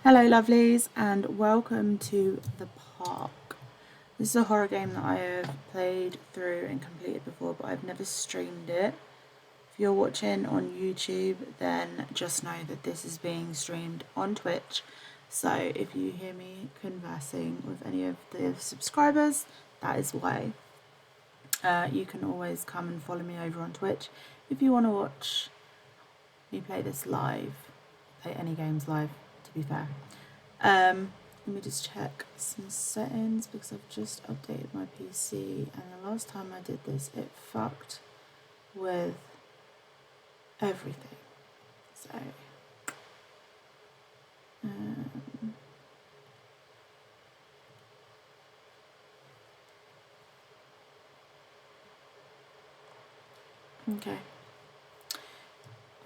Hello lovelies and welcome to The Park. This is a horror game that I have played through and completed before, but I've never streamed it. If you're watching on YouTube, then just know that this is being streamed on Twitch. So if you hear me conversing with any of the subscribers, that is why. You can always come and follow me over on Twitch if you want to watch me play this live. Play any games live, to be fair. Let me just check some settings because I've just updated my PC, and the last time I did this it fucked with everything. So okay,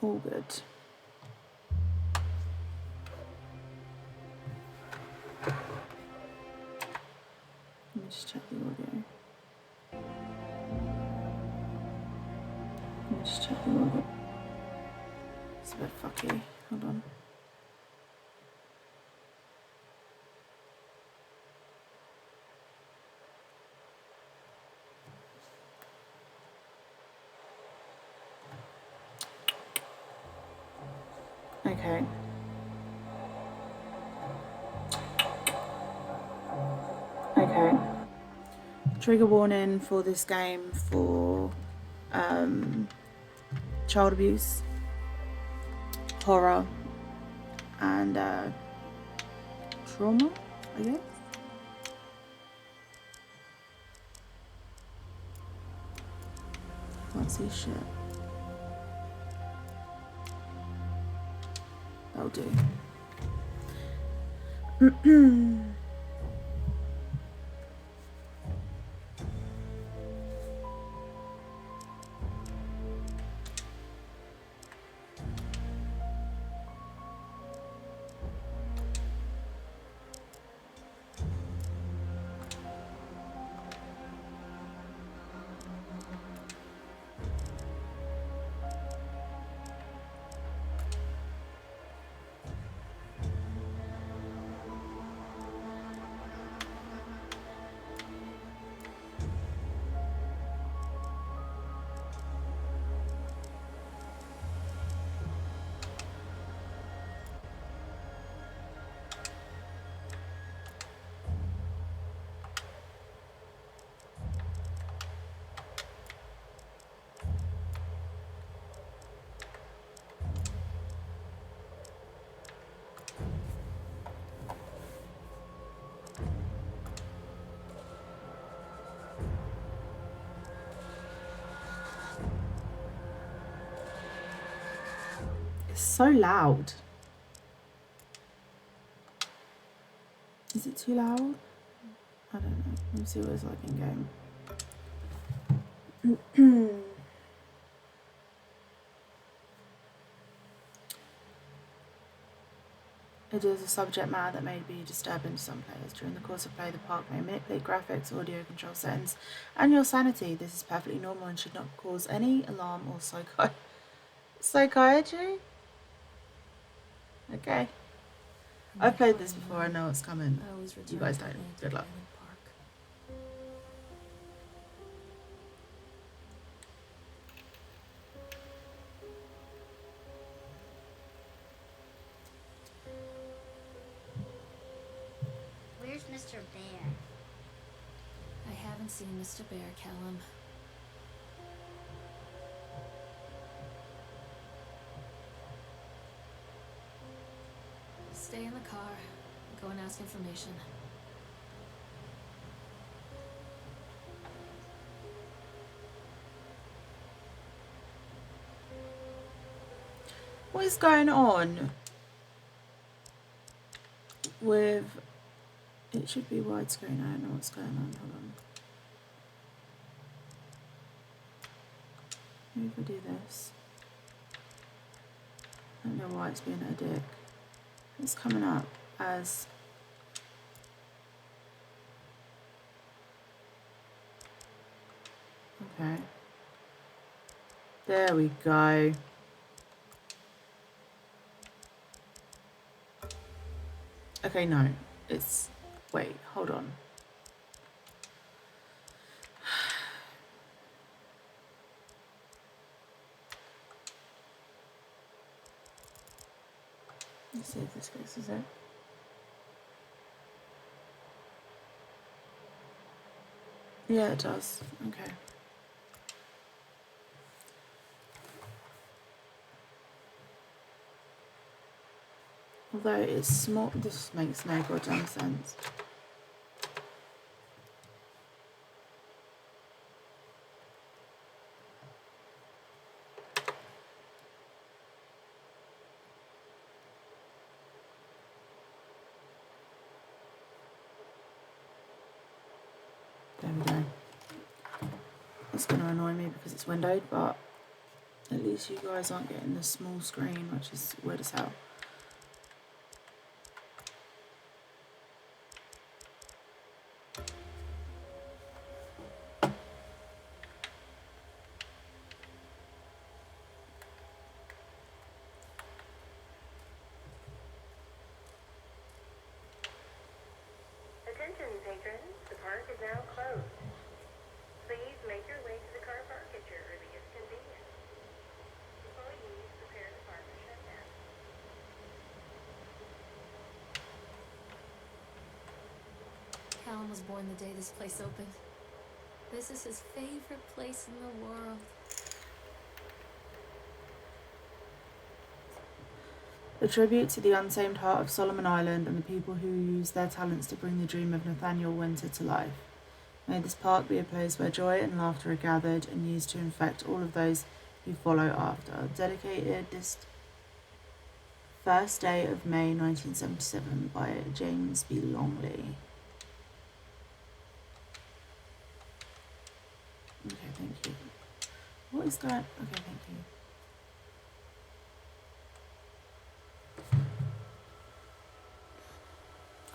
all good. Let me just check the audio. It's a bit fucky. Hold on. Okay. Okay. Trigger warning for this game for child abuse, horror, and trauma, I guess. Can't see shit. That'll do. It's so loud. Is it too loud? I don't know. Let me see what it's like in game. It is a subject matter that may be disturbing to some players. During the course of play, the park may manipulate graphics, audio control settings, and your sanity. This is perfectly normal and should not cause any alarm or psychiatry? Okay. I've played this before, I know what's coming. You guys don't. Good luck. Where's Mr. Bear? I haven't seen Mr. Bear, Callum. Stay in the car. Go and ask information. What is going on with... It should be widescreen. I don't know what's going on. Hold on. Maybe if I do this. I don't know why it's being a dick. It's coming up as... Okay. There we go. Okay, no. It's... Wait, hold on. Let's see if this fixes it. Yeah, it does. Okay. Although it's small, this makes no goddamn sense. There we go. It's going to annoy me because it's windowed, but at least you guys aren't getting the small screen, which is weird as hell. Attention patrons, the park is now closed. Please make your way to the car park at your earliest convenience. Employees prepare the park for shutdown. Callum was born the day this place opened. This is his favorite place in the world. A tribute to the untamed heart of Solomon Island and the people who use their talents to bring the dream of Nathaniel Winter to life. May this park be a place where joy and laughter are gathered and used to infect all of those who follow after. Dedicated this first day of May 1977 by James B. Longley. Okay, thank you. What is that? Okay, thank you.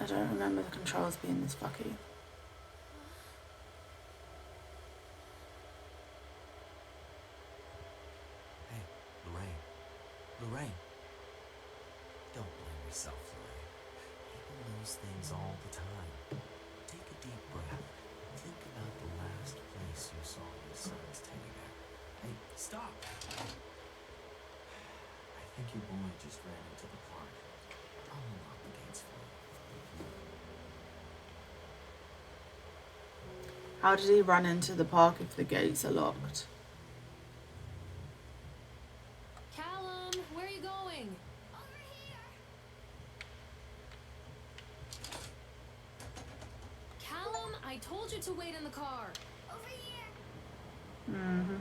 I don't remember the controls being this fucky. Hey, Lorraine. Don't blame yourself, Lorraine. People lose things all the time. Take a deep breath. Think about the last place you saw your son's teddy bear. Hey, stop! I think your boy just ran into the park. I'll unlock the gates for you. How did he run into the park if the gates are locked? Callum, where are you going? Over here. Callum, I told you to wait in the car. Over here. Mm-hmm.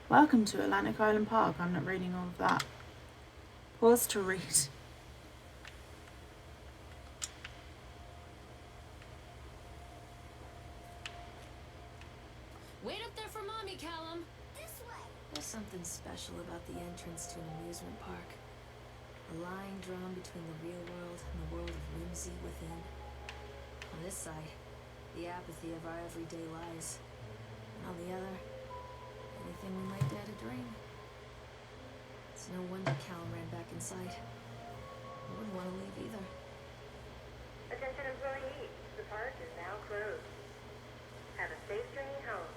Welcome to Atlantic Island Park. I'm not reading all of that. Pause to read. Wait up there for Mommy, Callum. This way. There's something special about the entrance to an amusement park. A line drawn between the real world and the world of whimsy within. On this side, the apathy of our everyday lives. And on the other, anything we might dare to dream. It's no wonder Callum ran back inside. I wouldn't want to leave either. Attention employees, the park is now closed. Have a safe journey home.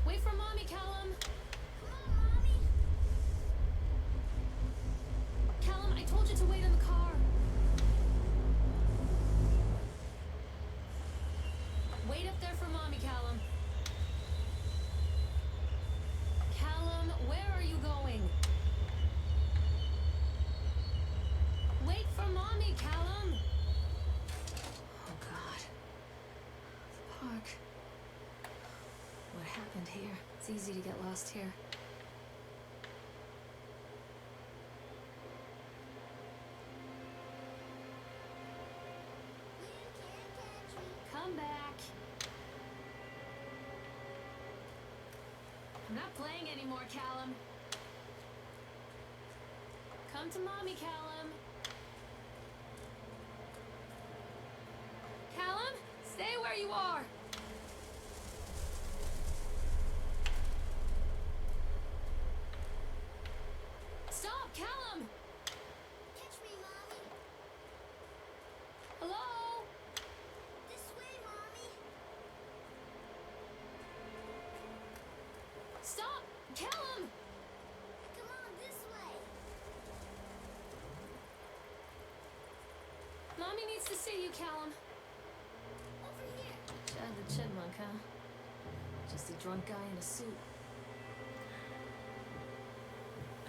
Wait for Mommy, Callum! Come on, Mommy! Callum, I told you to wait in the car. Wait up there for Mommy, Callum. Callum, where are you going? Wait for Mommy, Callum! Oh, God. The park. What happened here? It's easy to get lost here. Come back. I'm not playing anymore, Callum. Come to Mommy, Callum. Callum, stay where you are. Stop, Callum! Mommy needs to see you, Callum. Over here. Chad the Chipmunk, huh? Just a drunk guy in a suit.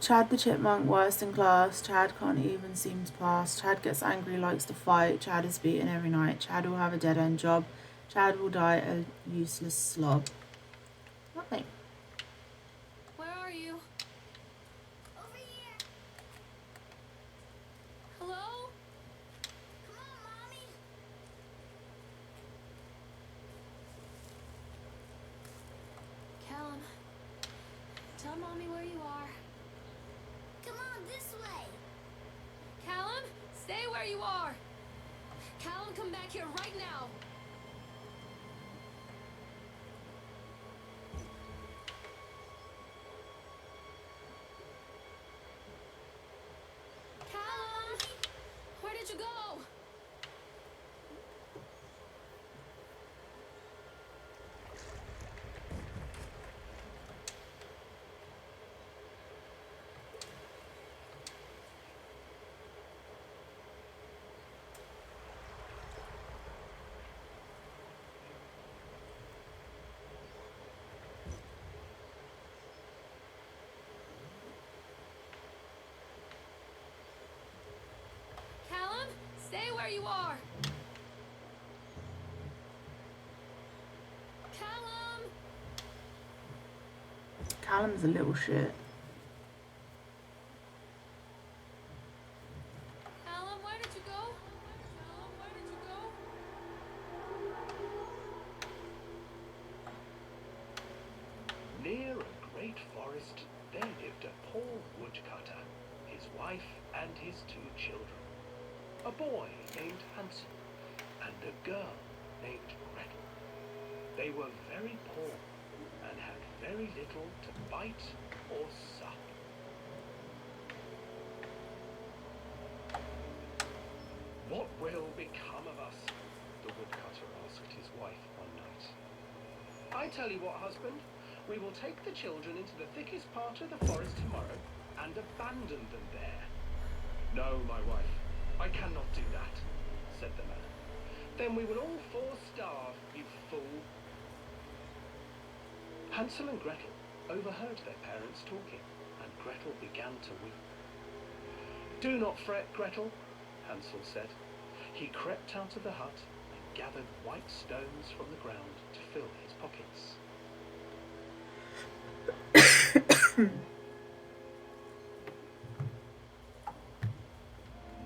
Chad the Chipmunk, worst in class. Chad can't even seem to pass. Chad gets angry, likes to fight. Chad is beaten every night. Chad will have a dead-end job. Chad will die a useless slob. Nothing. Where are you? Over here. Hello? Come on, Mommy. Callum, tell Mommy where you are. Come on, this way. Callum, stay where you are. Callum, come back here right now. Callum, where did you go? Callum, stay where you are. Callum! Callum's a little shit. Callum, where did you go? Callum, where did you go? Near a great forest, there lived a poor woodcutter, his wife and his 2 children. A boy named Hansel and a girl named Gretel. They were very poor and had very little to bite or sup. What will become of us? The woodcutter asked his wife one night. I tell you what, husband, we will take the children into the thickest part of the forest tomorrow and abandon them there. No, my wife, I cannot do that, said the man. Then we will all 4 starve, you fool. Hansel and Gretel overheard their parents talking, and Gretel began to weep. Do not fret, Gretel, Hansel said. He crept out of the hut and gathered white stones from the ground to fill his pockets.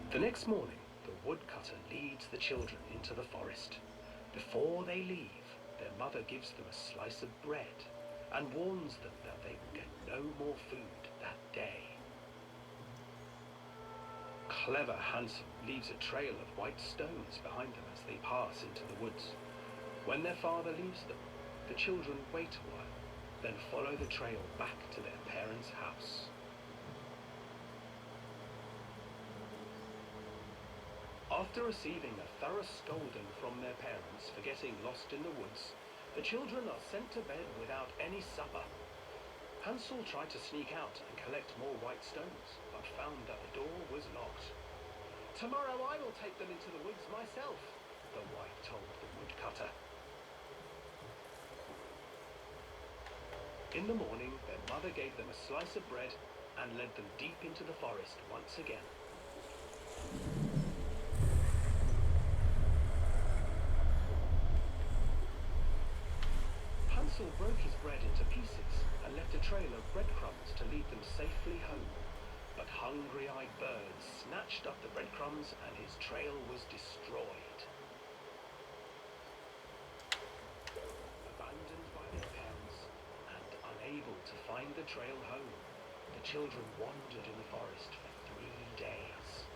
The next morning, the woodcutter leads the children into the forest. Before they leave, their mother gives them a slice of bread and warns them that they will get no more food that day. Clever Hansel leaves a trail of white stones behind them as they pass into the woods. When their father leaves them, the children wait a while, then follow the trail back to their parents' house. After receiving a thorough scolding from their parents for getting lost in the woods, the children are sent to bed without any supper. Hansel tried to sneak out and collect more white stones, but found that the door was locked. Tomorrow I will take them into the woods myself, the wife told the woodcutter. In the morning, their mother gave them a slice of bread and led them deep into the forest once again. Hansel broke his bread into pieces and left a trail of breadcrumbs to lead them safely home. But hungry-eyed birds snatched up the breadcrumbs and his trail was destroyed. Abandoned by their parents and unable to find the trail home, the children wandered in the forest for 3 days.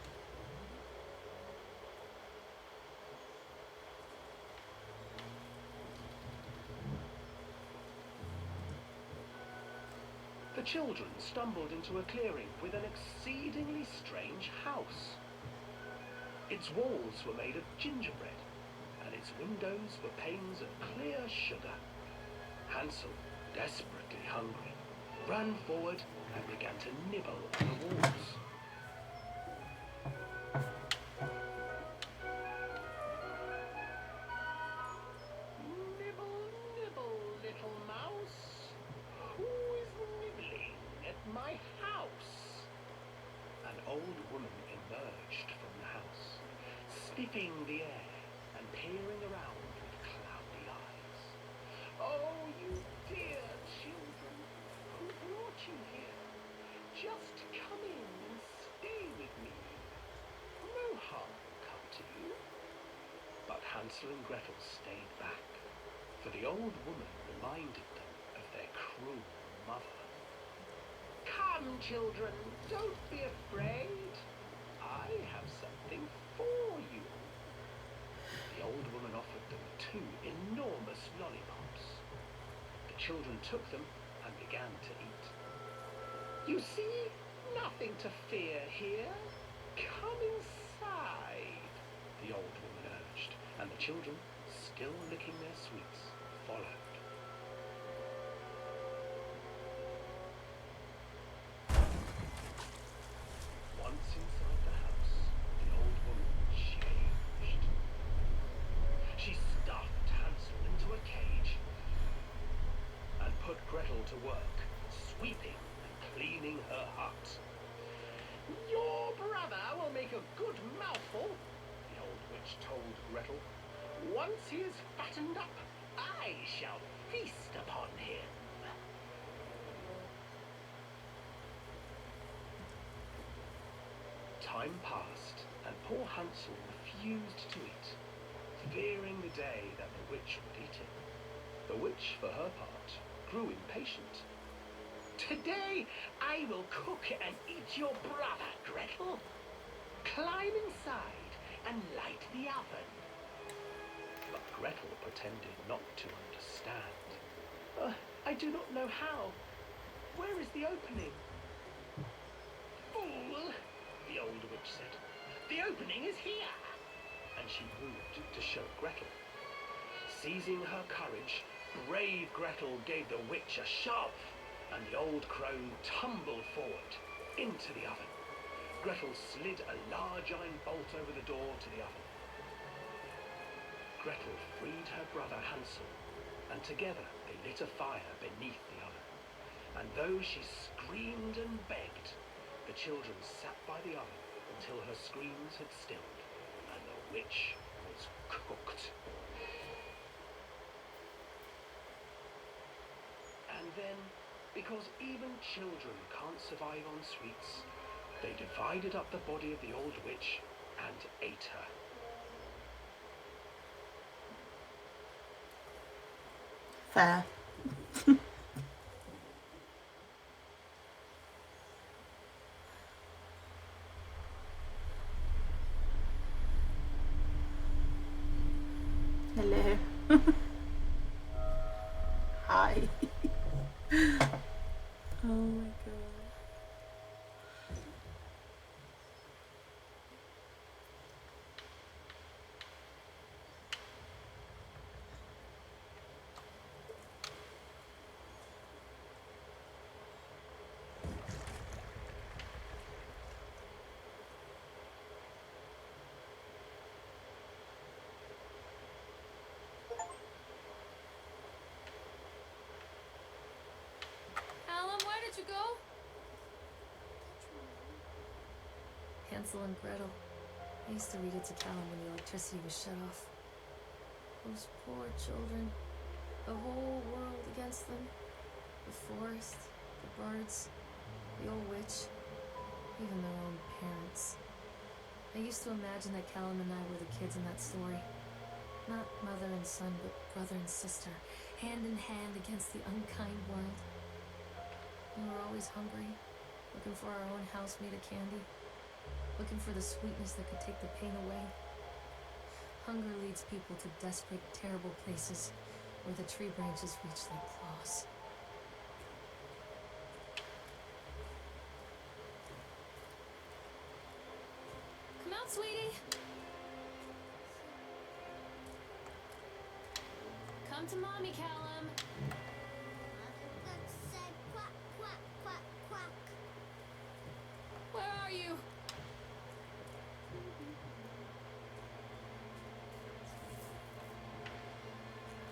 The children stumbled into a clearing with an exceedingly strange house. Its walls were made of gingerbread, and its windows were panes of clear sugar. Hansel, desperately hungry, ran forward and began to nibble on the walls. my house. An old woman emerged from the house, sniffing the air and peering around with cloudy eyes. Oh, you dear children, who brought you here? Just come in and stay with me. No harm will come to you. But Hansel and Gretel stayed back, for the old woman reminded them of their cruel mother. Come, children, don't be afraid. I have something for you. The old woman offered them 2 enormous lollipops. The children took them and began to eat. You see, nothing to fear here. Come inside, the old woman urged, and the children, still licking their sweets, followed. Once inside the house, the old woman changed. She stuffed Hansel into a cage and put Gretel to work, sweeping and cleaning her hut. Your brother will make a good mouthful, the old witch told Gretel. Once he is fattened up, I shall feast upon him. Time passed, and poor Hansel refused to eat, fearing the day that the witch would eat him. The witch, for her part, grew impatient. Today I will cook and eat your brother, Gretel. Climb inside and light the oven. But Gretel pretended not to understand. I do not know how. Where is the opening? Fool, the old witch said. The opening is here. And she moved to show Gretel. Seizing her courage, brave Gretel gave the witch a shove, and the old crone tumbled forward into the oven. Gretel slid a large iron bolt over the door to the oven. Gretel freed her brother Hansel, and together they lit a fire beneath the oven. And though she screamed and begged, the children sat by the oven until her screams had stilled and the witch was cooked. And then, because even children can't survive on sweets, they divided up the body of the old witch and ate her. Fair. Hello. Hi. Oh my god. Callum, where did you go? Hansel and Gretel. I used to read it to Callum when the electricity was shut off. Those poor children. The whole world against them. The forest, the birds, the old witch, even their own parents. I used to imagine that Callum and I were the kids in that story. Not mother and son, but brother and sister, hand in hand against the unkind world. We were always hungry, looking for our own house made of candy, looking for the sweetness that could take the pain away. Hunger leads people to desperate, terrible places where the tree branches reach like claws. Come out, sweetie. Come to mommy, Callum. Said quack, quack, quack, quack. Where are you?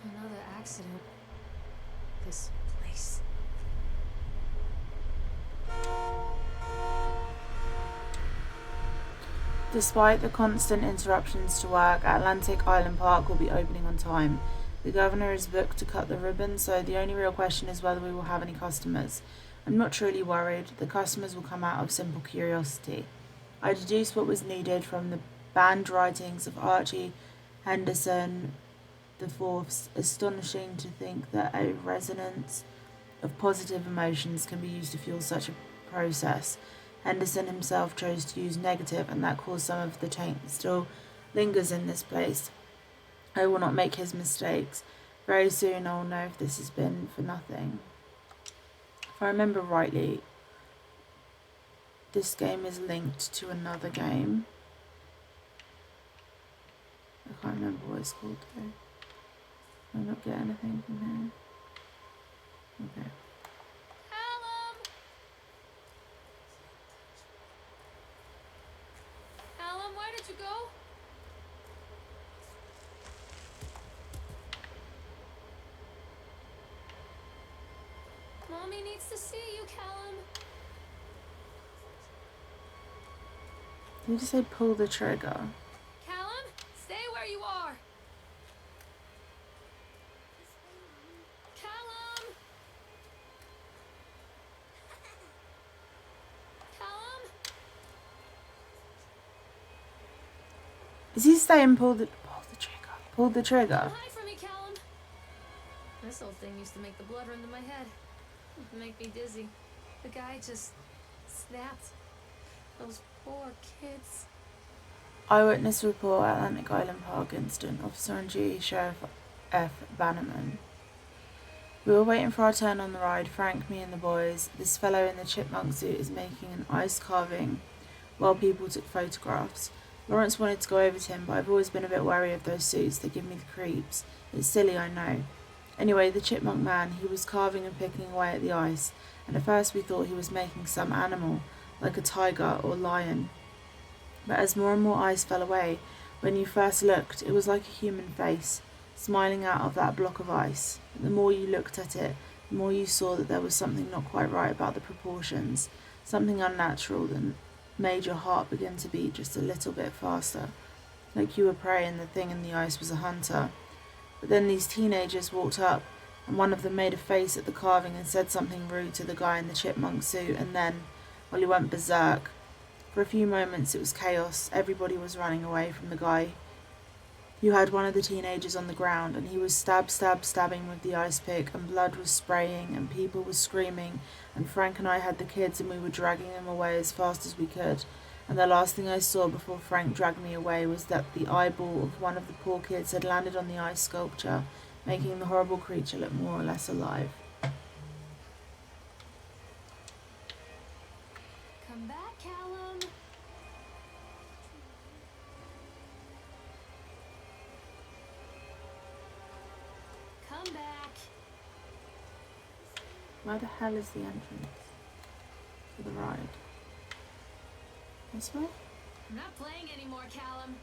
Another accident. This place. Despite the constant interruptions to work, Atlantic Island Park will be opening on time. The governor is booked to cut the ribbon, so the only real question is whether we will have any customers. I'm not truly worried. The customers will come out of simple curiosity. I deduced what was needed from the banned writings of Archie Henderson IV. Astonishing to think that a resonance of positive emotions can be used to fuel such a process. Henderson himself chose to use negative, and that caused some of the taint that still lingers in this place. I will not make his mistakes. Very soon I will know if this has been for nothing. If I remember rightly, this game is linked to another game. I can't remember what it's called though. I'll not get anything from here. Okay. Callum! Callum, where did you go? Mommy needs to see you, Callum. Did you say pull the trigger? Callum, stay where you are. Callum! Callum? Is he saying pull the trigger? Pull the trigger. Hide from me, Callum. This old thing used to make the blood run to my head. It'd make me dizzy. The guy just snapped. Those poor kids. Eyewitness report, Atlantic Island Park incident. Officer on duty, Sheriff F. Bannerman. We were waiting for our turn on the ride, Frank, me and the boys. This fellow in the chipmunk suit is making an ice carving while people took photographs. Lawrence wanted to go over to him, but I've always been a bit wary of those suits. They give me the creeps. It's silly, I know. Anyway, the chipmunk man, he was carving and picking away at the ice, and at first we thought he was making some animal, like a tiger or lion. But as more and more ice fell away, when you first looked, it was like a human face, smiling out of that block of ice. The more you looked at it, the more you saw that there was something not quite right about the proportions, something unnatural that made your heart begin to beat just a little bit faster, like you were prey and the thing in the ice was a hunter. But then these teenagers walked up, and one of them made a face at the carving and said something rude to the guy in the chipmunk suit, and then, well, he went berserk. For a few moments it was chaos. Everybody was running away from the guy. You had one of the teenagers on the ground, and he was stabbing with the ice pick, and blood was spraying, and people were screaming, and Frank and I had the kids, and we were dragging them away as fast as we could. And the last thing I saw before Frank dragged me away was that the eyeball of one of the poor kids had landed on the ice sculpture, making the horrible creature look more or less alive. Come back, Callum. Come back. Where the hell is the entrance to the ride? This way? I'm not playing anymore, Callum.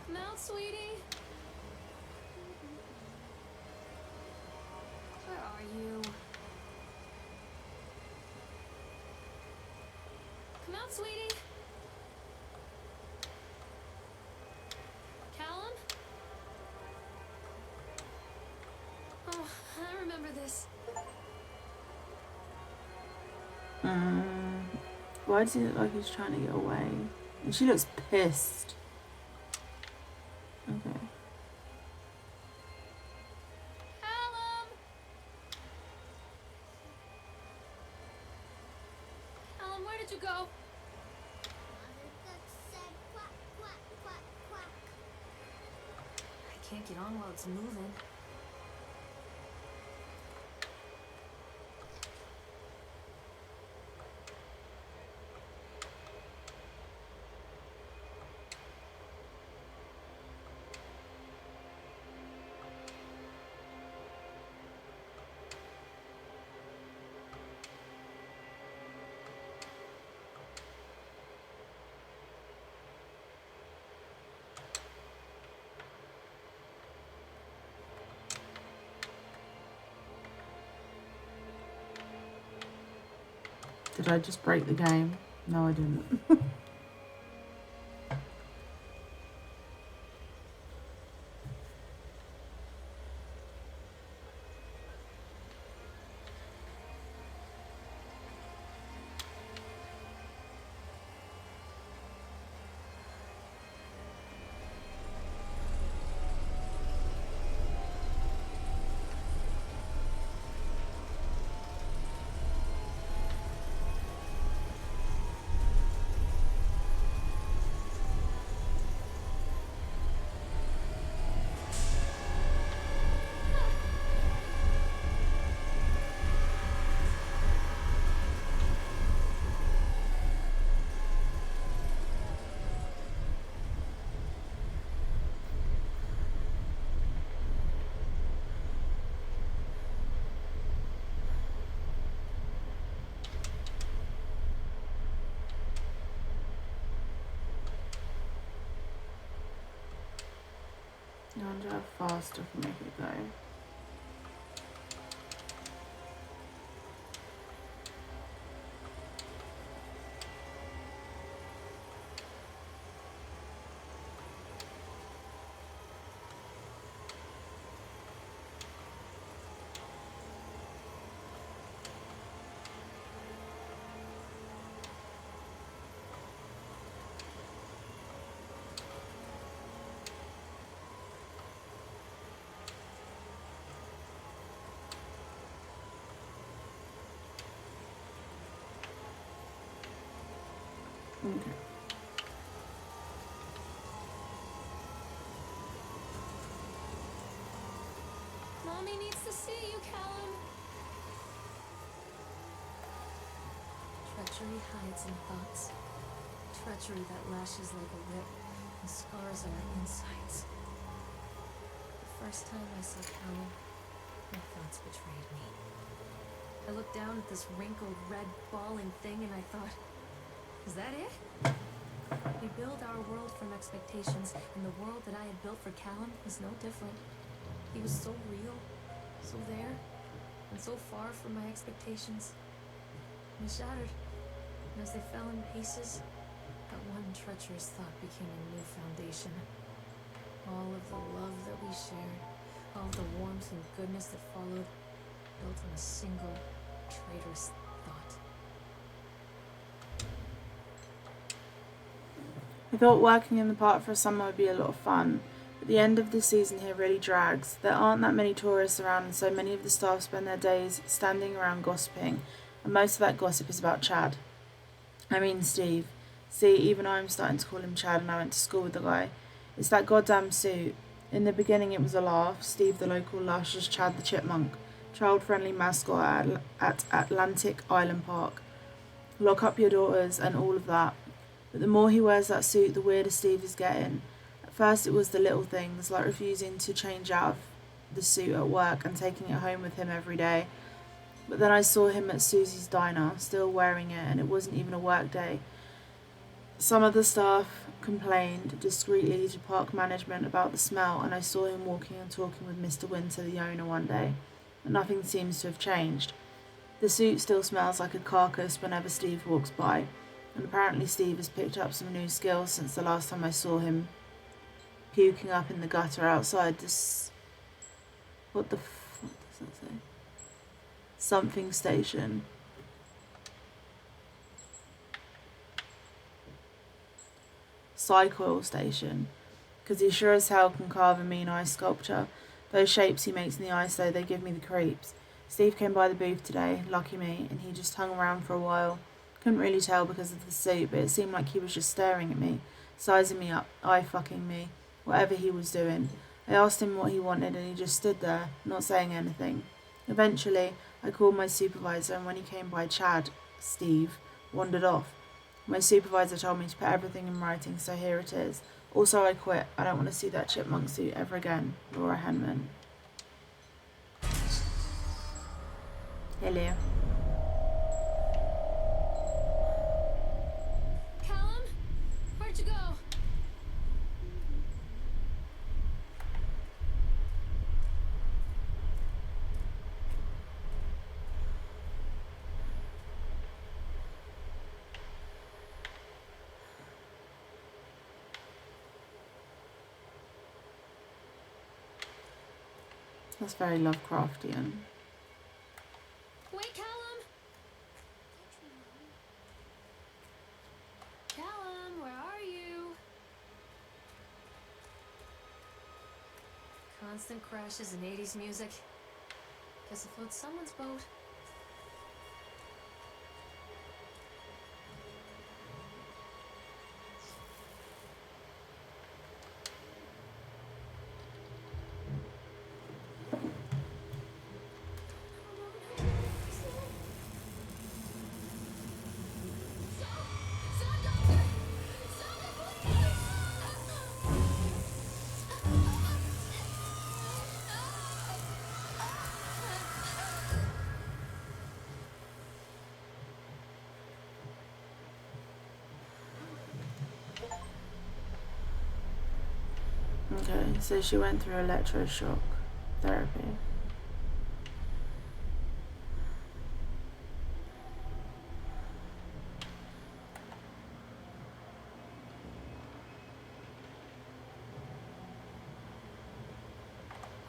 Come out, sweetie. Where are you? Come out, sweetie. Callum? Oh, I remember this. Why does he look like he's trying to get away? And she looks pissed. Okay. Callum! Callum, where did you go? Mother duck said quack, quack, quack, quack. I can't get on while it's moving. Did I just break the game? No, I didn't. I wonder how fast I can make it go. Okay. Mommy needs to see you, Callum. Treachery hides in thoughts. Treachery that lashes like a whip and scars our insides. The first time I saw Callum, my thoughts betrayed me. I looked down at this wrinkled, red, bawling thing and I thought, is that it? We build our world from expectations, and the world that I had built for Callum was no different. He was so real, so there, and so far from my expectations. They shattered, and as they fell in pieces, that one treacherous thought became a new foundation. All of the love that we shared, all of the warmth and goodness that followed, built on a single traitorous thought. I thought working in the park for a summer would be a lot of fun, but the end of the season here really drags. There aren't that many tourists around, and so many of the staff spend their days standing around gossiping, and most of that gossip is about Chad. I mean Steve. See, even I'm starting to call him Chad, and I went to school with the guy. It's that goddamn suit. In the beginning it was a laugh, Steve the local lush as Chad the chipmunk, child-friendly mascot at Atlantic Island Park. Lock up your daughters and all of that. But the more he wears that suit, the weirder Steve is getting. At first it was the little things, like refusing to change out of the suit at work and taking it home with him every day. But then I saw him at Susie's diner, still wearing it, and it wasn't even a work day. Some of the staff complained discreetly to park management about the smell, and I saw him walking and talking with Mr. Winter, the owner, one day. But nothing seems to have changed. The suit still smells like a carcass whenever Steve walks by. And apparently Steve has picked up some new skills since the last time I saw him puking up in the gutter outside this... What the fuck does that say? Something station. Cycoil station. Because he sure as hell can carve a mean ice sculpture. Those shapes he makes in the ice, though, they give me the creeps. Steve came by the booth today, lucky me, and he just hung around for a while. Couldn't really tell because of the suit, but it seemed like he was just staring at me, sizing me up, eye-fucking me, whatever he was doing. I asked him what he wanted and he just stood there, not saying anything. Eventually, I called my supervisor, and when he came by, Steve, wandered off. My supervisor told me to put everything in writing, so here it is. Also, I quit. I don't want to see that chipmunk suit ever again. Laura Henman. Hello. Callum? Where'd you go? That's very Lovecraftian. Wait, Callum! Callum, where are you? Constant crashes and 80s music. Guess it floats someone's boat. Okay, so she went through electroshock therapy.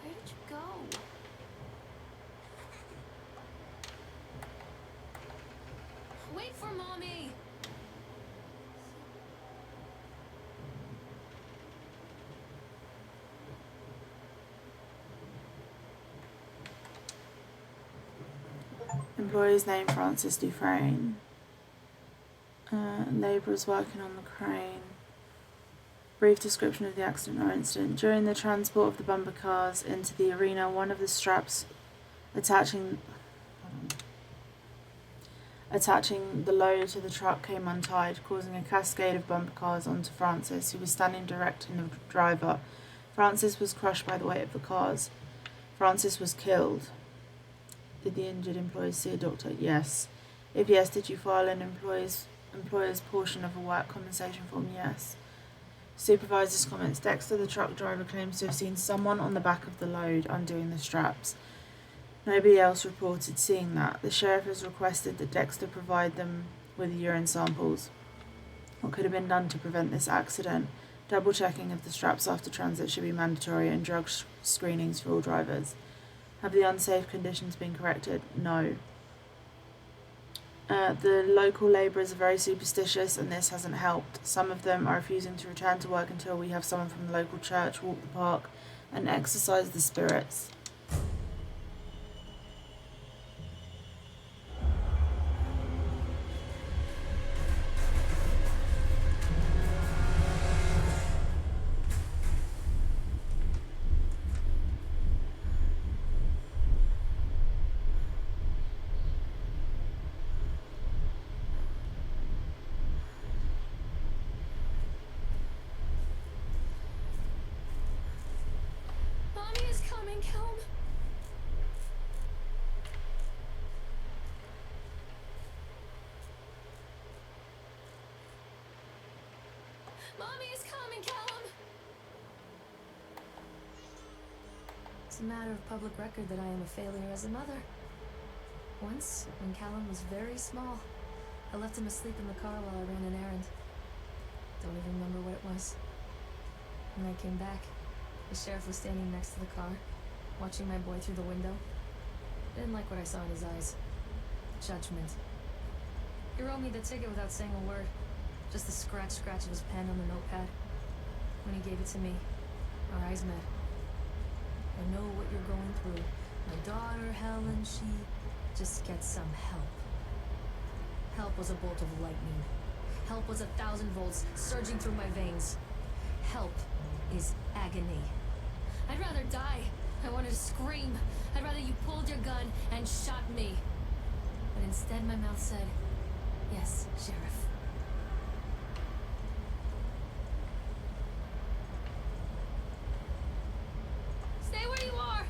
Where did you go? Wait for Mommy! Employee's name Francis Dufresne. Labourers working on the crane. Brief description of the accident or incident. During the transport of the bumper cars into the arena, one of the straps attaching the load to the truck came untied, causing a cascade of bumper cars onto Francis, who was standing directing the driver. Francis was crushed by the weight of the cars. Francis was killed. Did the injured employees see a doctor? Yes. If yes, did you file an employer's portion of a work compensation form? Yes. Supervisor's comments. Dexter, the truck driver, claims to have seen someone on the back of the load undoing the straps. Nobody else reported seeing that. The sheriff has requested that Dexter provide them with urine samples. What could have been done to prevent this accident? Double checking of the straps after transit should be mandatory, and drug screenings for all drivers. Have the unsafe conditions been corrected? No. The local labourers are very superstitious, and this hasn't helped. Some of them are refusing to return to work until we have someone from the local church walk the park and exorcise the spirits. Mommy is coming, Callum! Mommy is coming, Callum! It's a matter of public record that I am a failure as a mother. Once, when Callum was very small, I left him asleep in the car while I ran an errand. Don't even remember what it was. When I came back, the sheriff was standing next to the car, watching my boy through the window. I didn't like what I saw in his eyes. Judgment. He wrote me the ticket without saying a word. Just the scratch of his pen on the notepad. When he gave it to me, our eyes met. I know what you're going through. My daughter, Helen, she just gets some help. Help was a bolt of lightning. Help was 1,000 volts surging through my veins. Help is agony. I'd rather die. I wanted to scream. I'd rather you pulled your gun and shot me. But instead my mouth said, yes, Sheriff. Stay where you are!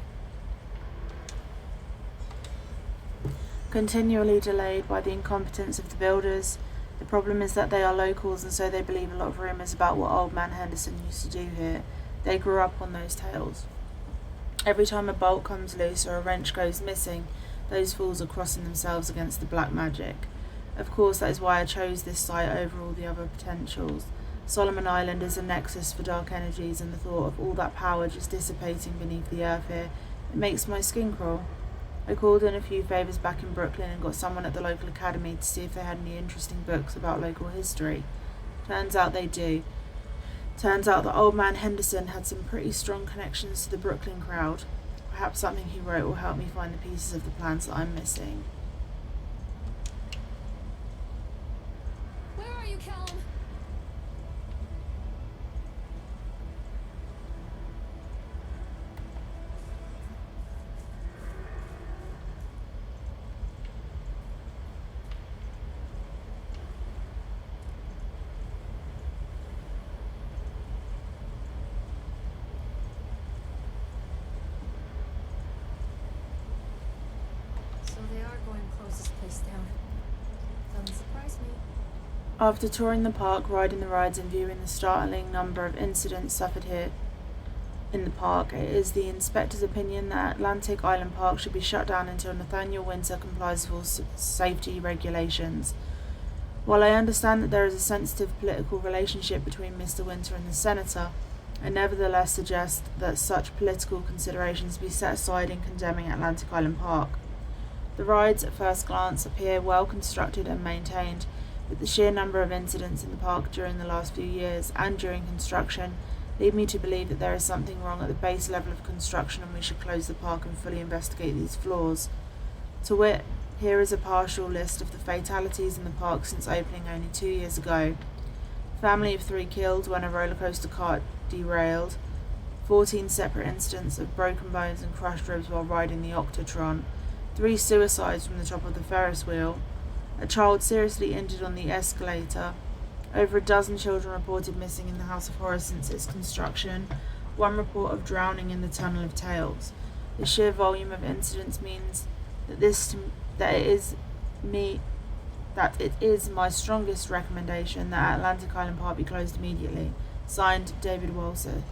Continually delayed by the incompetence of the builders. The problem is that they are locals, and so they believe a lot of rumours about what Old Man Henderson used to do here. They grew up on those tales. Every time a bolt comes loose or a wrench goes missing, those fools are crossing themselves against the black magic. Of course, that is why I chose this site over all the other potentials. Solomon Island is a nexus for dark energies, and the thought of all that power just dissipating beneath the earth here It makes my skin crawl. I called in a few favours back in Brooklyn and got someone at the local academy to see if they had any interesting books about local history. Turns out they do. Turns out that old man Henderson had some pretty strong connections to the Brooklyn crowd. Perhaps something he wrote will help me find the pieces of the plans that I'm missing. Where are you, Callum? So they are going to close this place down. Doesn't surprise me. After touring the park, riding the rides and viewing the startling number of incidents suffered here in the park, it is the inspector's opinion that Atlantic Island Park should be shut down until Nathaniel Winter complies with all safety regulations. While I understand that there is a sensitive political relationship between Mr. Winter and the Senator, I nevertheless suggest that such political considerations be set aside in condemning Atlantic Island Park. The rides at first glance appear well constructed and maintained, but the sheer number of incidents in the park during the last few years and during construction lead me to believe that there is something wrong at the base level of construction and we should close the park and fully investigate these flaws. To wit, here is a partial list of the fatalities in the park since opening only 2 years ago. Family of 3 killed when a roller coaster cart derailed, 14 separate incidents of broken bones and crushed ribs while riding the Octotron, 3 suicides from the top of the Ferris wheel, a child seriously injured on the escalator, over a dozen children reported missing in the House of Horrors since its construction, 1 report of drowning in the Tunnel of Tales. The sheer volume of incidents means that it is my strongest recommendation that Atlantic Island Park be closed immediately. Signed, David Walseth.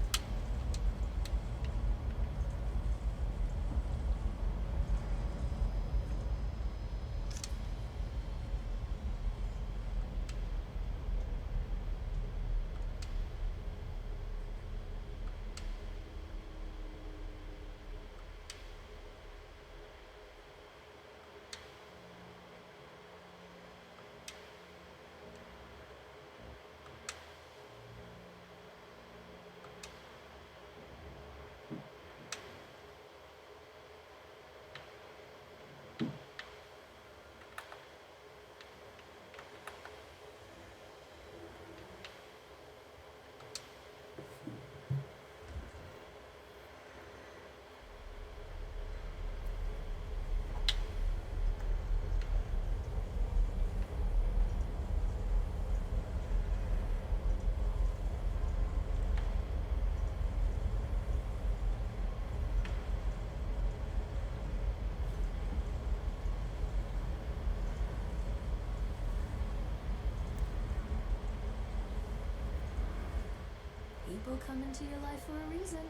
People come into your life for a reason.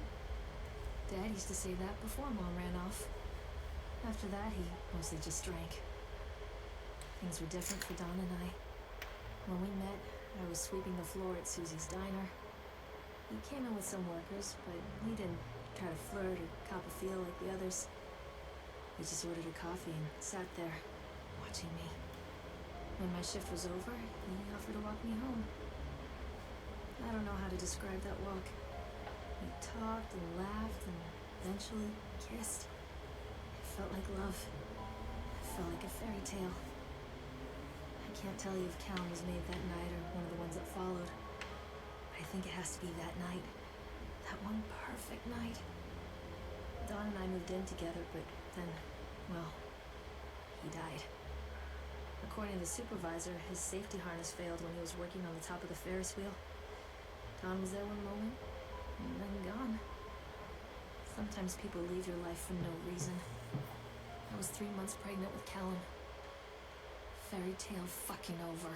Dad used to say that before Mom ran off. After that, he mostly just drank. Things were different for Don and I. When we met, I was sweeping the floor at Susie's diner. He came in with some workers, but he didn't try to flirt or cop a feel like the others. He just ordered a coffee and sat there, watching me. When my shift was over, he offered to walk me home. I don't know how to describe that walk. We talked and laughed and eventually kissed. It felt like love. It felt like a fairy tale. I can't tell you if Callum was made that night or one of the ones that followed. I think it has to be that night. That one perfect night. Dawn and I moved in together, but then, well, he died. According to the supervisor, his safety harness failed when he was working on the top of the Ferris wheel. Don was there one moment, and then gone. Sometimes people leave your life for no reason. I was 3 months pregnant with Callum. Fairy tale fucking over.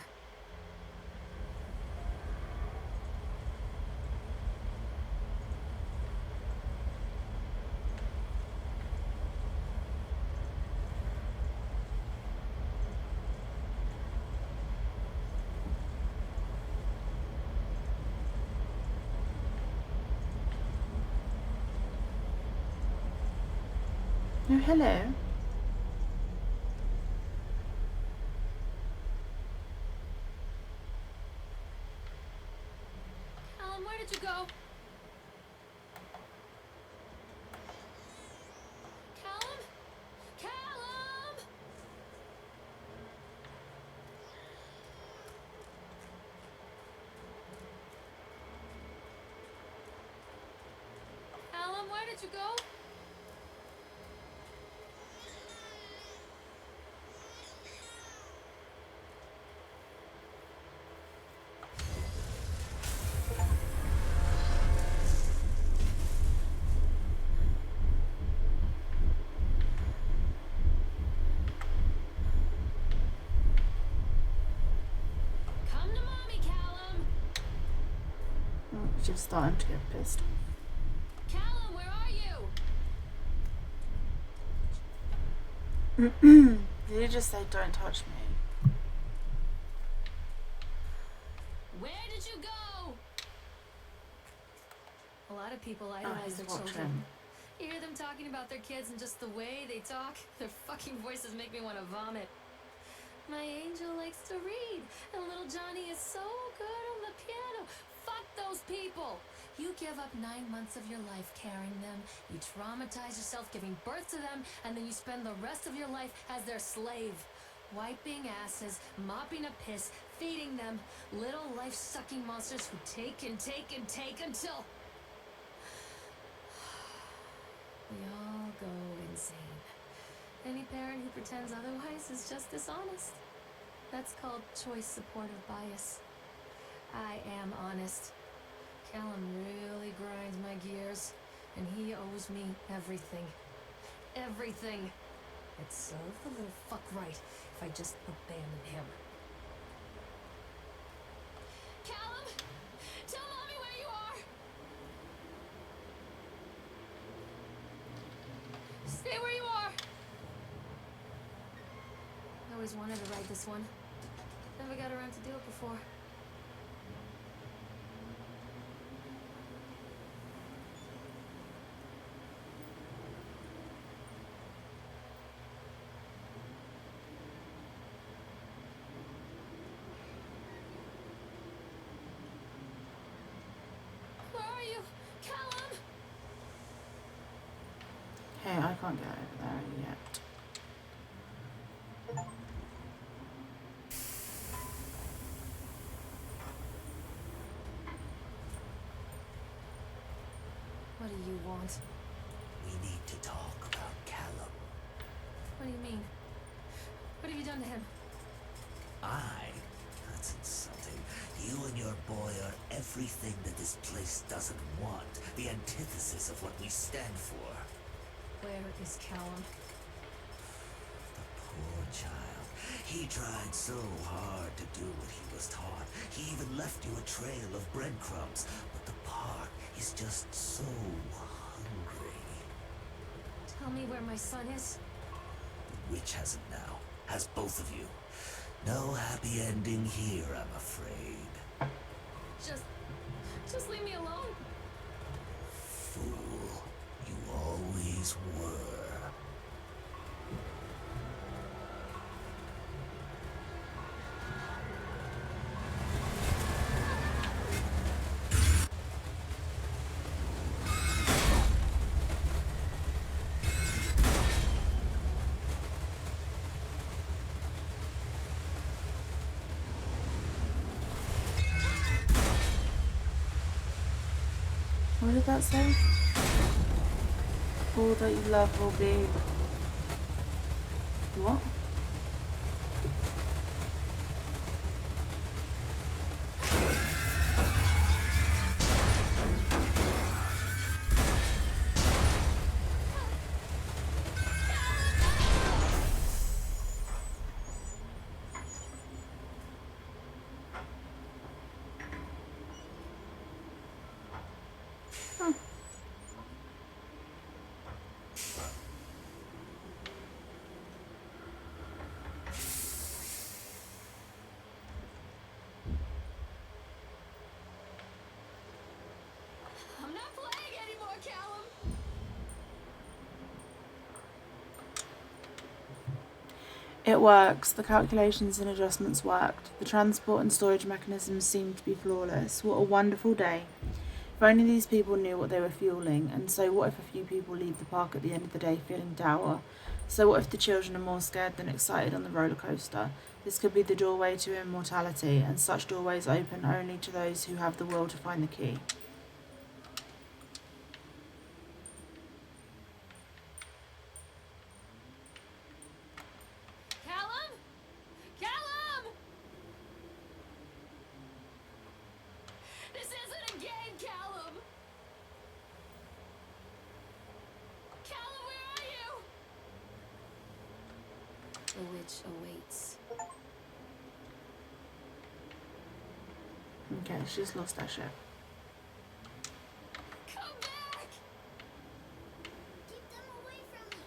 Oh, hello. Callum, where did you go? Callum? Callum! Callum, where did you go? Come to mommy, Callum! Oh, she's starting to get pissed. Callum, where are you? Did you just say don't touch me? Where did you go? A lot of people idolize he's their watching. children. You hear them talking about their kids and just the way they talk, their fucking voices make me want to vomit. My angel likes to read, and little Johnny is so good on the piano. Fuck those people! You give up 9 months of your life carrying them, you traumatize yourself giving birth to them, and then you spend the rest of your life as their slave. Wiping asses, mopping a piss, feeding them, little life-sucking monsters who take and take and take until we all go insane. Any parent who pretends otherwise is just dishonest. That's called choice supportive bias. I am honest. Callum really grinds my gears, and he owes me everything. Everything. It'd serve the little fuck right if I just abandoned him. Callum! Tell mommy where you are! Stay where you are! I always wanted to write this one. Never got around to do it before. Where are you? Callum! Hey, I can't get over there yet. What do you want? We need to talk about Callum. What do you mean? What have you done to him? That's insulting. You and your boy are everything that this place doesn't want. The antithesis of what we stand for. Where is Callum? The poor child. He tried so hard to do what he was taught. He even left you a trail of breadcrumbs. But the park is just so hungry. Tell me where my son is. The witch has him now. Has both of you. No happy ending here, I'm afraid. Just leave me alone. Fool. You always were. What did that say? All that you love will be... What? It works. The calculations and adjustments worked. The transport and storage mechanisms seemed to be flawless. What a wonderful day. If only these people knew what they were fueling. And so what if a few people leave the park at the end of the day feeling dour? So what if the children are more scared than excited on the roller coaster? This could be the doorway to immortality, and such doorways open only to those who have the will to find the key. Callum? Callum! This isn't a game, Callum! Callum, where are you? The witch awaits. Okay, she's lost her shit. Come back! Keep them away from me.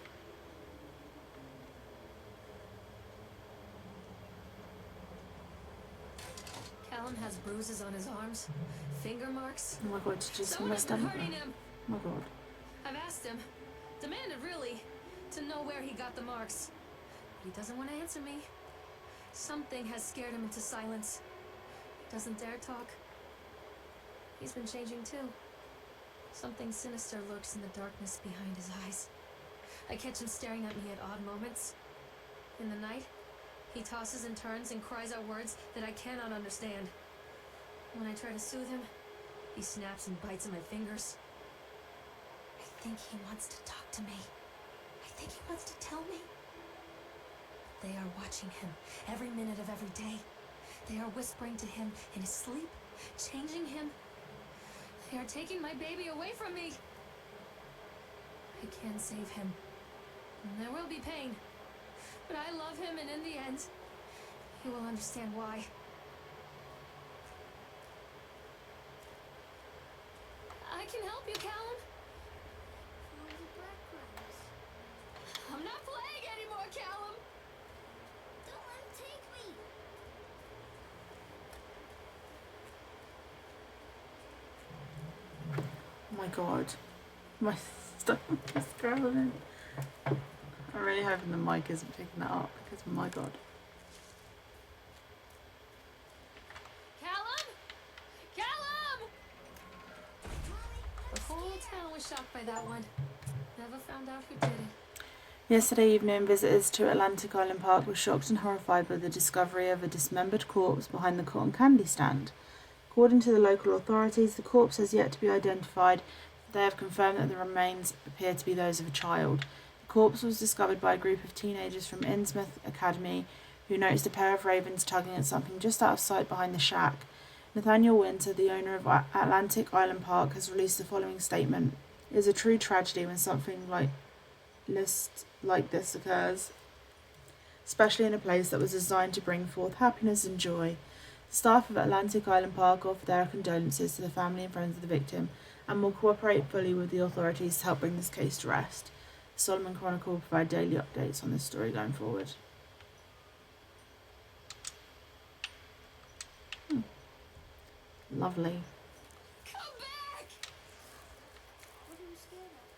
Callum has bruises on his arms, finger marks. Oh my god, she just Someone's messed been up. hurting him. Oh my god. I've asked him, demanded really, to know where he got the marks. But he doesn't want to answer me. Something has scared him into silence. He doesn't dare talk. He's been changing too. Something sinister lurks in the darkness behind his eyes. I catch him staring at me at odd moments. In the night, he tosses and turns and cries out words that I cannot understand. When I try to soothe him, he snaps and bites at my fingers. I think he wants to talk to me. I think he wants to tell me. They are watching him every minute of every day. They are whispering to him in his sleep, changing him. They are taking my baby away from me. I can save him. And there will be pain. But I love him, and in the end, he will understand why. I can help you, Callum. Follow the breadcrumbs. I'm not playing anymore, Callum. Don't let him take me. Oh my god. My stomach is growling. I'm really hoping the mic isn't picking that up because my god. Callum? Callum! The whole town was shocked by that one. Never found out who did it. Yesterday evening, visitors to Atlantic Island Park were shocked and horrified by the discovery of a dismembered corpse behind the cotton candy stand. According to the local authorities, the corpse has yet to be identified. They have confirmed that the remains appear to be those of a child. The corpse was discovered by a group of teenagers from Innsmouth Academy who noticed a pair of ravens tugging at something just out of sight behind the shack. Nathaniel Winter, the owner of Atlantic Island Park, has released the following statement. It is a true tragedy when something like this occurs, especially in a place that was designed to bring forth happiness and joy. The staff of Atlantic Island Park offer their condolences to the family and friends of the victim and will cooperate fully with the authorities to help bring this case to rest. The Solomon Chronicle will provide daily updates on this story going forward. Lovely. Come back! What are you scared of?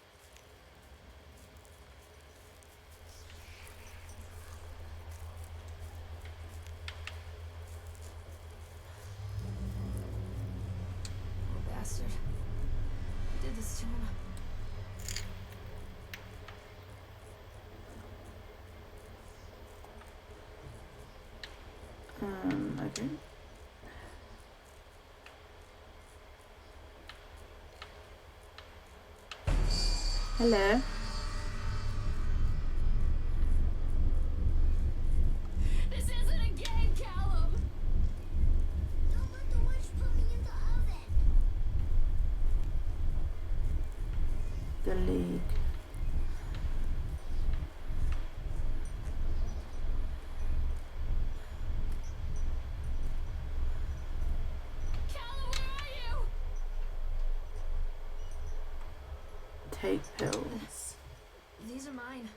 Poor bastard. Who did this to him? Okay. Hello. This isn't a game, Callum! Don't let the witch put me in the oven. The League. Callum, where are you? Take pills. These are mine.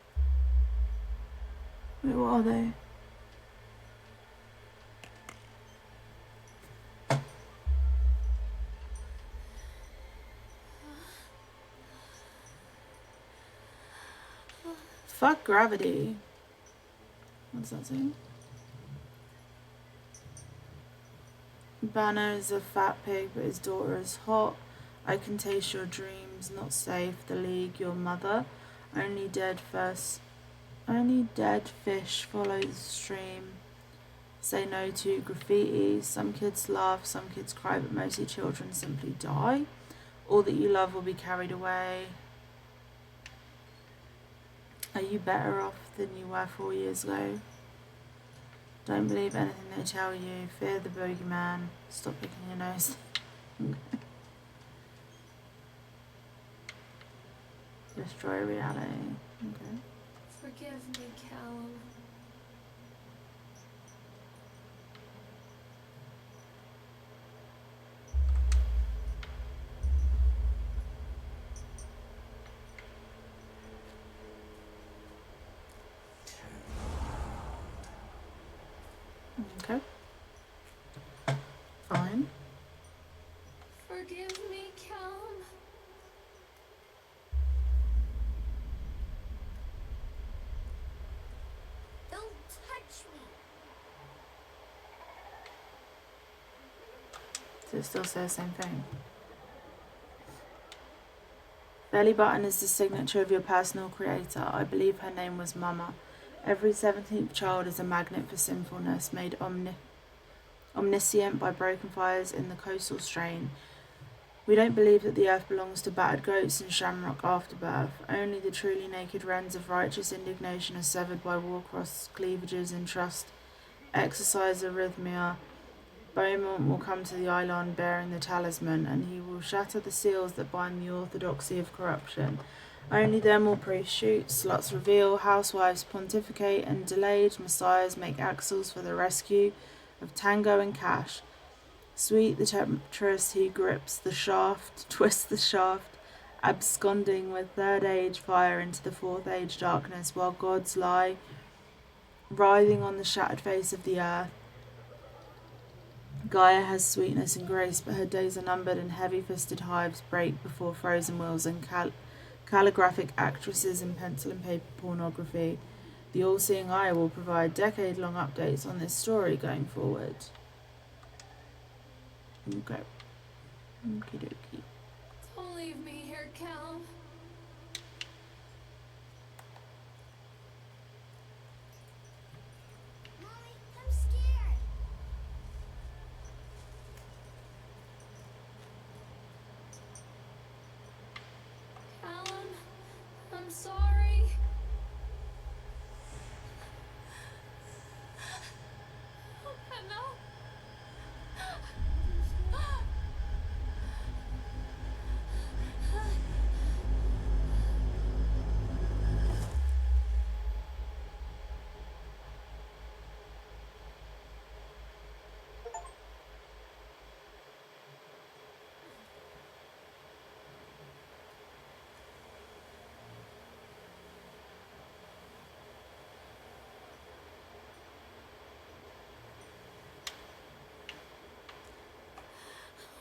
Wait, what are they? Fuck gravity. What's that saying? Banner is a fat pig, but his daughter is hot. I can taste your dreams, not safe. The League, your mother. Only dead fish follow the stream. Say no to graffiti. Some kids laugh, some kids cry, but mostly children simply die. All that you love will be carried away. Are you better off than you were 4 years ago? Don't believe anything they tell you. Fear the bogeyman. Stop picking your nose. Destroy reality. Okay. Forgive me, Callum. Okay. Fine. Forgive me, Callum. Don't touch me. Does it still say the same thing? Belly button is the signature of your personal creator. I believe her name was Mama. Every 17th child is a magnet for sinfulness, made omniscient by broken fires in the coastal strain. We don't believe that the earth belongs to battered goats and shamrock afterbirth. Only the truly naked wrens of righteous indignation are severed by war-crossed cleavages in trust. Exercise arrhythmia. Beaumont will come to the island bearing the talisman, and he will shatter the seals that bind the orthodoxy of corruption. Only then will priests shoot, sluts reveal, housewives pontificate, and delayed messiahs make axles for the rescue of Tango and Cash. Sweet the temptress who grips the shaft, twists the shaft, absconding with third age fire into the fourth age darkness, while gods lie writhing on the shattered face of the earth. Gaia has sweetness and grace, but her days are numbered, and heavy-fisted hives break before frozen wills and calligraphic actresses in pencil and paper pornography. The all-seeing eye will provide decade-long updates on this story going forward. Okay. Okie dokie. Don't leave me here, Callum. Mommy, I'm scared. Callum, I'm sorry. No.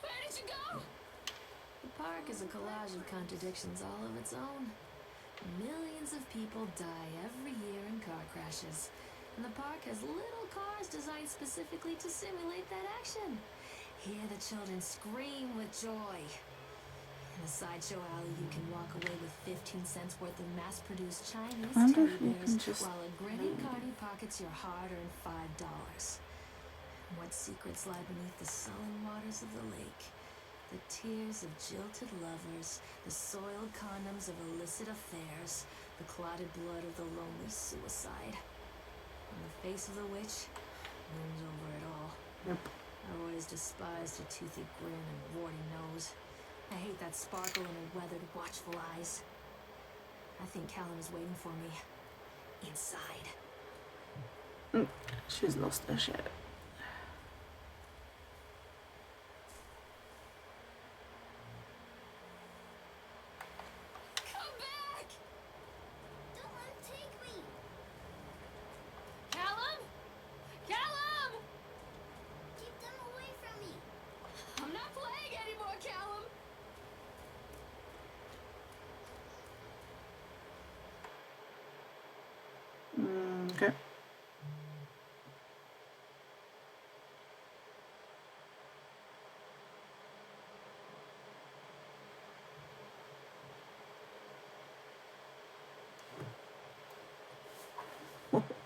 Where did you go? The park is a collage of contradictions all of its own. Millions of people die every year in car crashes, and the park has little cars designed specifically to simulate that action. Hear the children scream with joy. In the sideshow alley, you can walk away with 15 cents worth of mass-produced Chinese Wonder teddy if you bears, can just while a grinning carny pockets your hard-earned $5. What secrets lie beneath the sullen waters of the lake? The tears of jilted lovers, the soiled condoms of illicit affairs, the clotted blood of the lonely suicide. And the face of the witch looms over it all. Yep. I've always despised her toothy grin and warty nose. I hate that sparkle in her weathered, watchful eyes. I think Callum is waiting for me. Inside. She's lost her shit. Come back! Don't let him take me. Callum? Callum! Keep them away from me. I'm not playing anymore, Callum! Okay.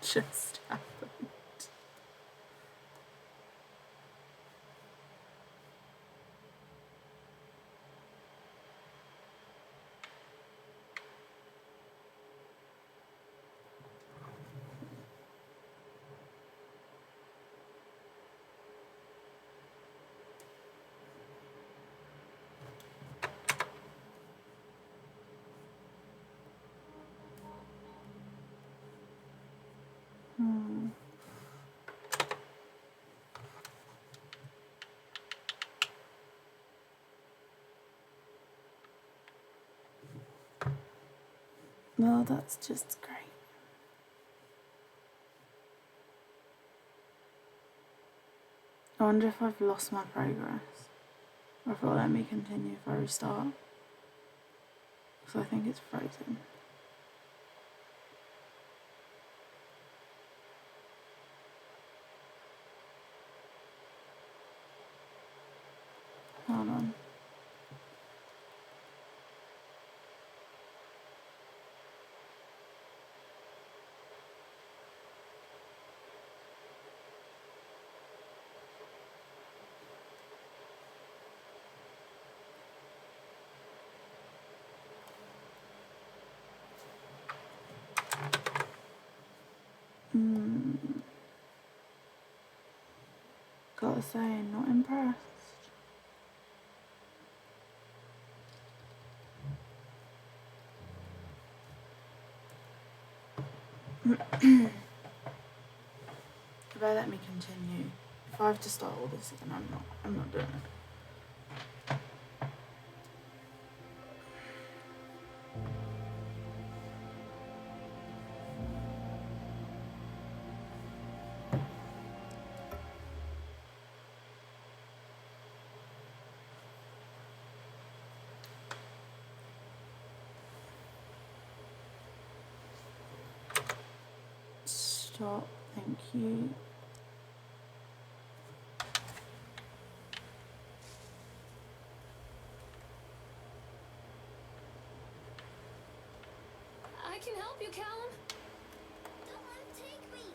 just happened? Well, that's just great. I wonder if I've lost my progress, or if it'll let me continue if I restart, because I think it's frozen. Hold on. Gotta say, not impressed. If they let me continue, if I have to start all this again, I'm not doing it. Stop, thank you. I can help you, Callum. Don't let him take me.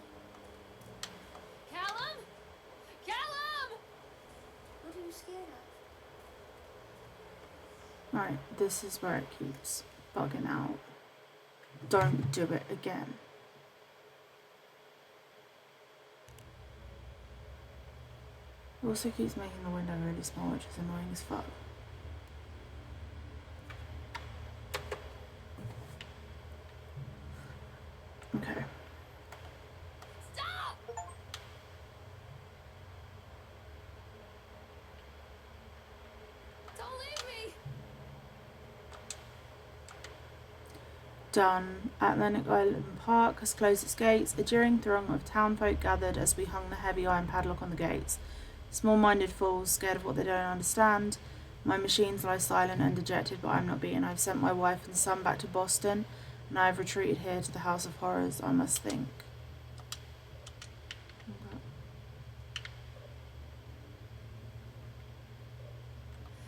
Callum? Callum! What are you scared of? Right, this is where it keeps bugging out. Don't do it again. It also keeps making the window really small, which is annoying as fuck. Okay. Stop! Don't leave me! Done. Atlantic Island Park has closed its gates. A jeering throng of townfolk gathered as we hung the heavy iron padlock on the gates. Small-minded fools, scared of what they don't understand. My machines lie silent and dejected, but I'm not beaten. I've sent my wife and son back to Boston, and I have retreated here to the House of Horrors. I must think.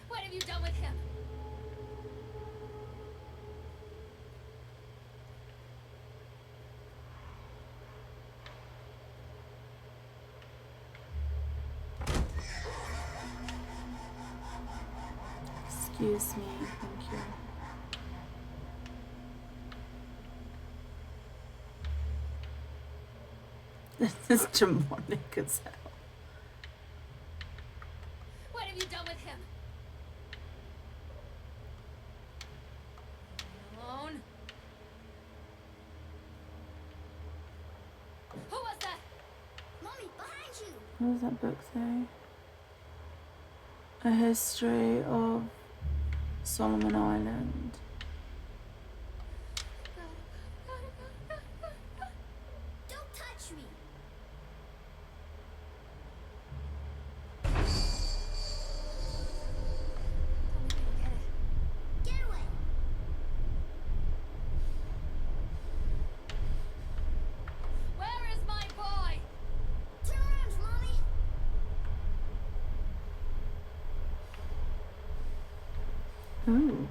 What have you done with him? Excuse me, thank you. This is demonic as hell. What have you done with him? Alone? Who was that? Mommy, behind you. What does that book say? A history of Solomon Island. Don't touch me. Get away. Where is my boy? Turn around, Mommy. Ooh.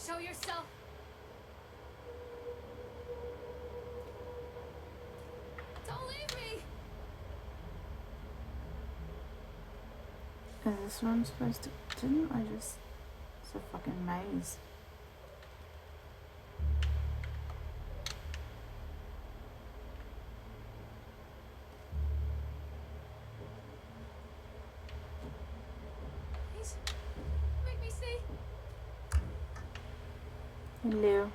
Show yourself. Don't leave me. Is this where I'm supposed to? Didn't I just? It's a fucking maze. Please, make me see. Hello.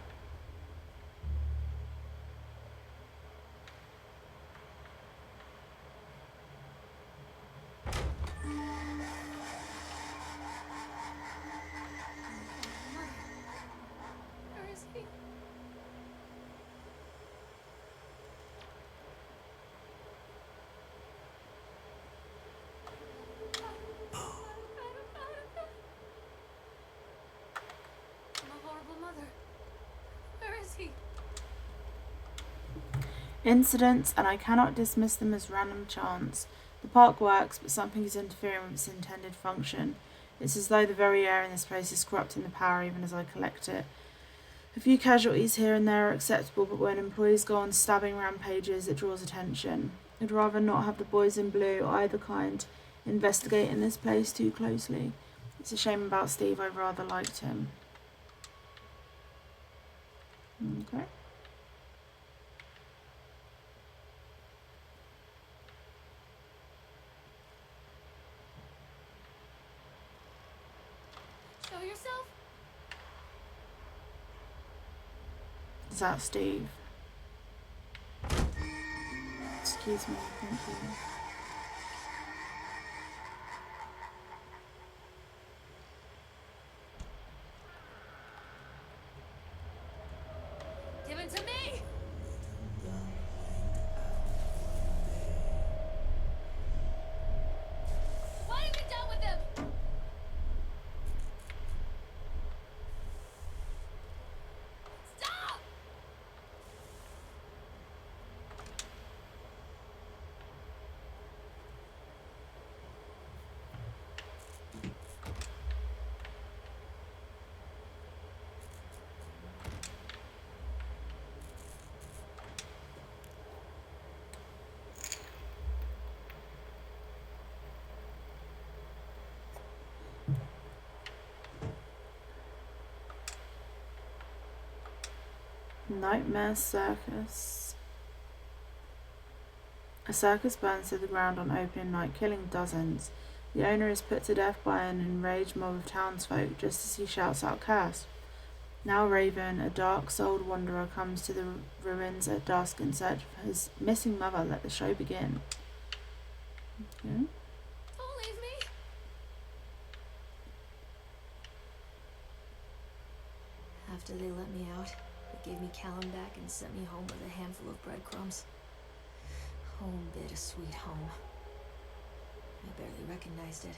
Where is he? I'm a horrible mother. Where is he? Incidents, and I cannot dismiss them as random chance. The park works, but something is interfering with its intended function. It's as though the very air in this place is corrupting the power even as I collect it. A few casualties here and there are acceptable, but when employees go on stabbing rampages, it draws attention. I'd rather not have the boys in blue, either kind, investigating this place too closely. It's a shame about Steve, I rather liked him. Okay. Show yourself. Is that Steve? Excuse me, thank you. Give it to me. Why are you done with him? Stop! Nightmare Circus. A circus burns to the ground on opening night, killing dozens. The owner is put to death by an enraged mob of townsfolk just as he shouts out curse. Now Raven, a dark-souled wanderer, comes to the ruins at dusk in search of his missing mother. Let the show begin. Okay. Don't leave me. After they let me out, they gave me Callum back and sent me home with a handful of breadcrumbs. Home, bittersweet home. I barely recognized it.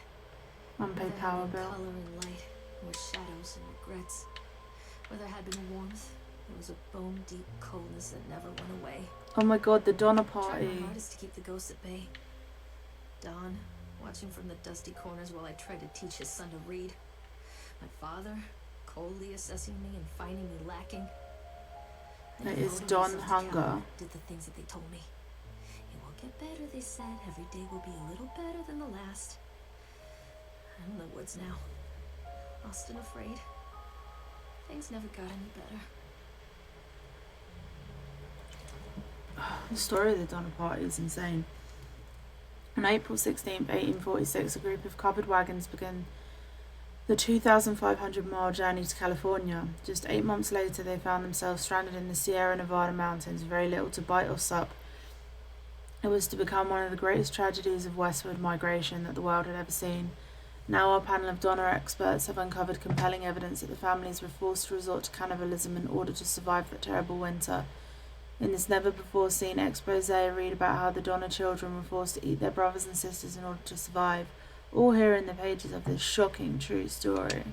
Unpaid Where there power had been bill. color and light, there were shadows and regrets. Where there had been warmth, there was a bone-deep coldness that never went away. Oh my god, the Donna I tried party. my hardest to keep the ghosts at bay. Don, watching from the dusty corners while I tried to teach his son to read. My father, coldly assessing me and finding me lacking. I It is devoted Don myself to Hunger. Callum, did the things that they told me. It will get better, they said. Every day will be a little better than the last. I'm in the woods now, lost and afraid. Things never got any better. The story of the Donna party is insane. On April 16th, 1846, a group of covered wagons began the 2,500-mile journey to California. Just 8 months later, they found themselves stranded in the Sierra Nevada mountains, very little to bite or sup. It was to become one of the greatest tragedies of westward migration that the world had ever seen. Now our panel of Donner experts have uncovered compelling evidence that the families were forced to resort to cannibalism in order to survive that terrible winter. In this never-before-seen expose, read about how the Donner children were forced to eat their brothers and sisters in order to survive, all here in the pages of this shocking true story.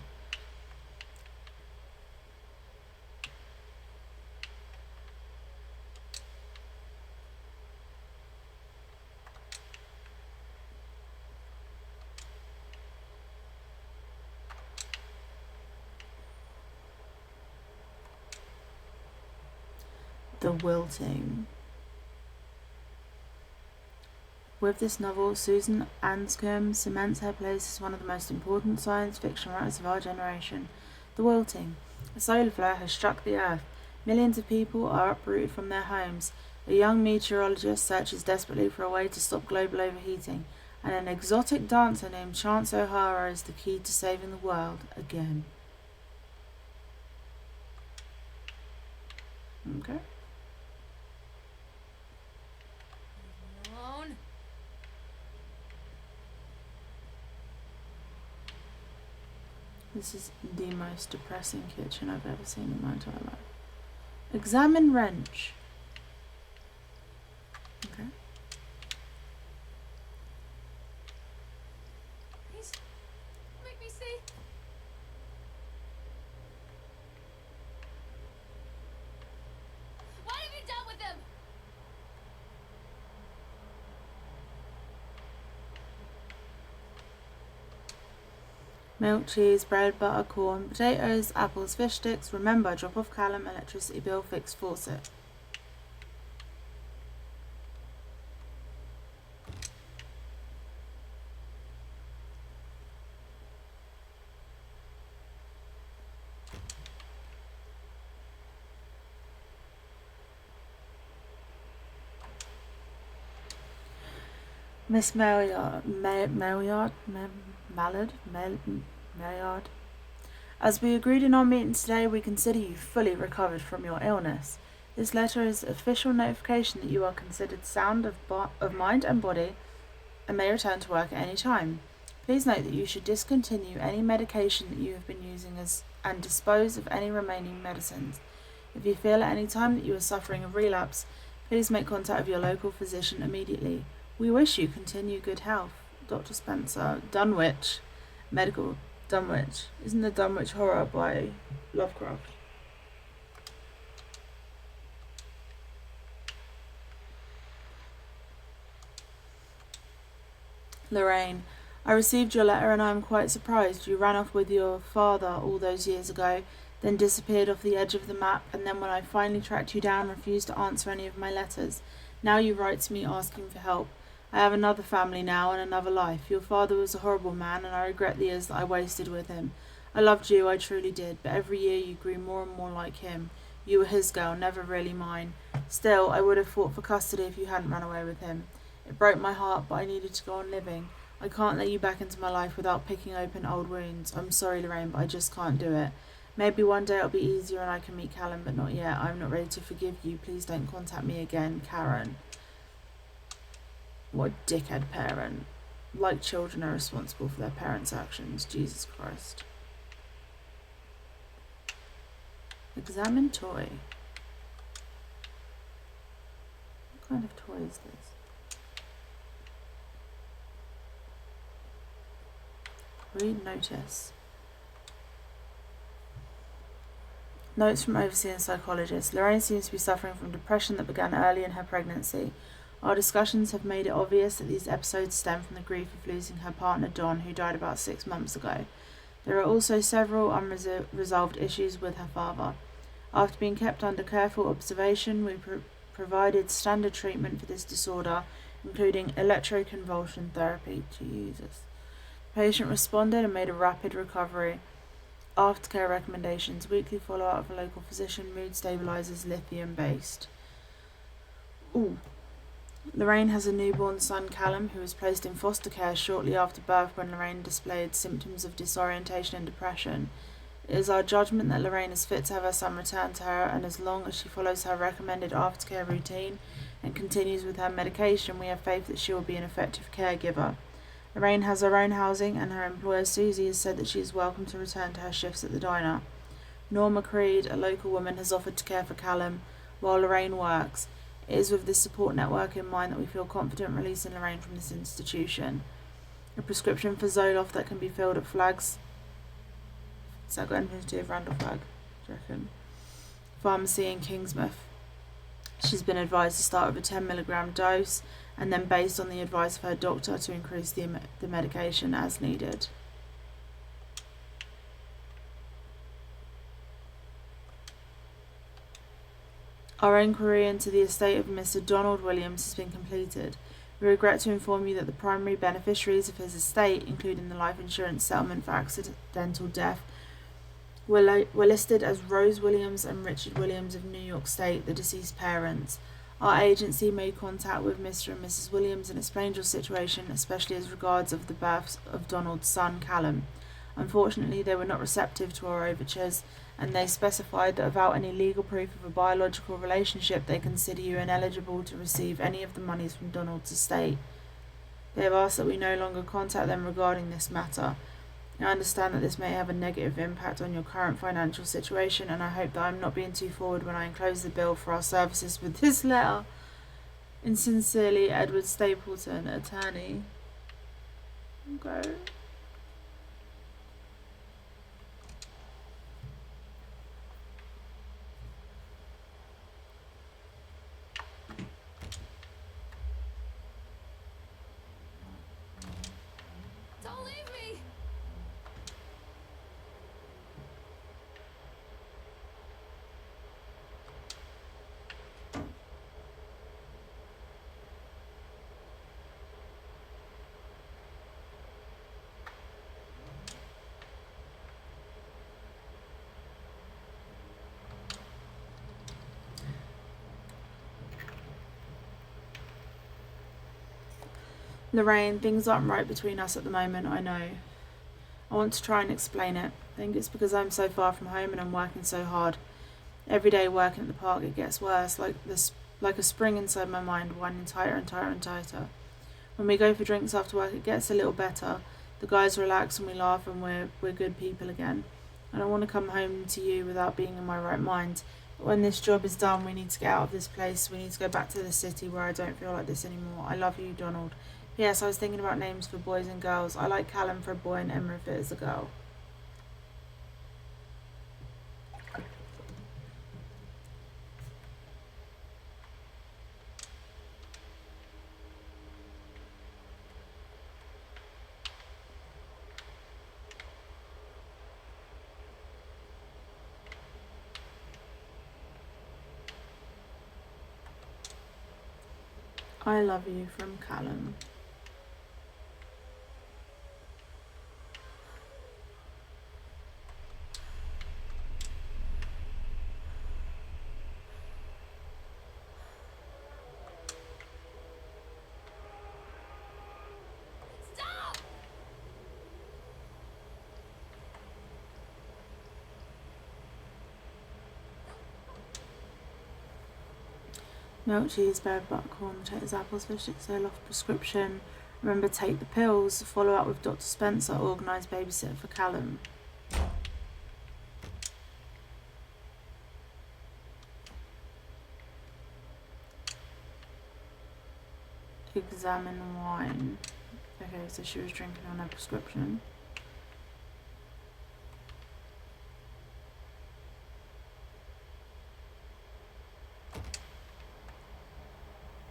The Wilting. With this novel, Susan Anscombe cements her place as one of the most important science fiction writers of our generation. The Wilting. A solar flare has struck the Earth. Millions of people are uprooted from their homes. A young meteorologist searches desperately for a way to stop global overheating. And an exotic dancer named Chance O'Hara is the key to saving the world again. Okay. Alone. This is the most depressing kitchen I've ever seen in my entire life. Examine wrench. Okay. Please, make me see. What have you done with him? Milk, cheese, bread, butter, corn, potatoes, apples, fish sticks. Remember, drop off Callum, electricity bill, fix faucet. Miss Maillard, Maillard. As we agreed in our meeting today, we consider you fully recovered from your illness. This letter is official notification that you are considered sound of mind and body and may return to work at any time. Please note that you should discontinue any medication that you have been using and dispose of any remaining medicines. If you feel at any time that you are suffering a relapse, please make contact with your local physician immediately. We wish you continued good health. Dr. Spencer. Dunwich. Medical. Dunwich. Isn't the Dunwich Horror by Lovecraft? Lorraine. I received your letter and I am quite surprised. You ran off with your father all those years ago, then disappeared off the edge of the map, and then when I finally tracked you down, refused to answer any of my letters. Now you write to me asking for help. I have another family now and another life. Your father was a horrible man, and I regret the years that I wasted with him. I loved you, I truly did, but every year you grew more and more like him. You were his girl, never really mine. Still, I would have fought for custody if you hadn't run away with him. It broke my heart, but I needed to go on living. I can't let you back into my life without picking open old wounds. I'm sorry, Lorraine, but I just can't do it. Maybe one day it'll be easier and I can meet Callum, but not yet. I'm not ready to forgive you. Please don't contact me again, Karen. What a dickhead parent. Like children are responsible for their parents' actions. Jesus Christ. Examine toy. What kind of toy is this? Read notice. Notes from overseer and psychologist. Lorraine seems to be suffering from depression that began early in her pregnancy. Our discussions have made it obvious that these episodes stem from the grief of losing her partner Don, who died about 6 months ago. There are also several unresolved issues with her father. After being kept under careful observation, we provided standard treatment for this disorder, including electroconvulsion therapy. Jesus. The patient responded and made a rapid recovery. Aftercare recommendations: weekly follow-up of a local physician, mood stabilizers, lithium-based. Ooh. Lorraine has a newborn son, Callum, who was placed in foster care shortly after birth when Lorraine displayed symptoms of disorientation and depression. It is our judgment that Lorraine is fit to have her son returned to her, and as long as she follows her recommended aftercare routine and continues with her medication, we have faith that she will be an effective caregiver. Lorraine has her own housing, and her employer Susie has said that she is welcome to return to her shifts at the diner. Norma Creed, a local woman, has offered to care for Callum while Lorraine works. It is with this support network in mind that we feel confident releasing Lorraine from this institution. A prescription for Zoloft that can be filled at Flags. Is that got anything to do with Randall Flagg? Do you reckon? Pharmacy in Kingsmouth. She's been advised to start with a 10mg dose, and then based on the advice of her doctor to increase the medication as needed. Our inquiry into the estate of Mr. Donald Williams has been completed. We regret to inform you that the primary beneficiaries of his estate, including the life insurance settlement for accidental death, were listed as Rose Williams and Richard Williams of New York State, the deceased parents. Our agency made contact with Mr. and Mrs. Williams and explained your situation, especially as regards of the birth of Donald's son, Callum. Unfortunately, they were not receptive to our overtures, and they specified that without any legal proof of a biological relationship, they consider you ineligible to receive any of the monies from Donald's estate. They have asked that we no longer contact them regarding this matter. I understand that this may have a negative impact on your current financial situation, and I hope that I'm not being too forward when I enclose the bill for our services with this letter. And sincerely, Edward Stapleton, attorney. Okay. Don't leave me! Lorraine, things aren't right between us at the moment, I know. I want to try and explain it. I think it's because I'm so far from home and I'm working so hard. Every day working at the park, it gets worse, like a spring inside my mind, winding tighter and tighter and tighter. When we go for drinks after work, it gets a little better. The guys relax and we laugh and we're good people again. I don't want to come home to you without being in my right mind. But when this job is done, we need to get out of this place. We need to go back to the city where I don't feel like this anymore. I love you, Donald. Yes, I was thinking about names for boys and girls. I like Callum for a boy and Emma if it is a girl. I love you from Callum. Stop! Milk, cheese, bread, butter, corn, potatoes, apples, fish, sale off prescription. Remember, take the pills. Follow up with Dr. Spencer. Organise babysitter for Callum. Examine wine. Okay, so she was drinking on her prescription.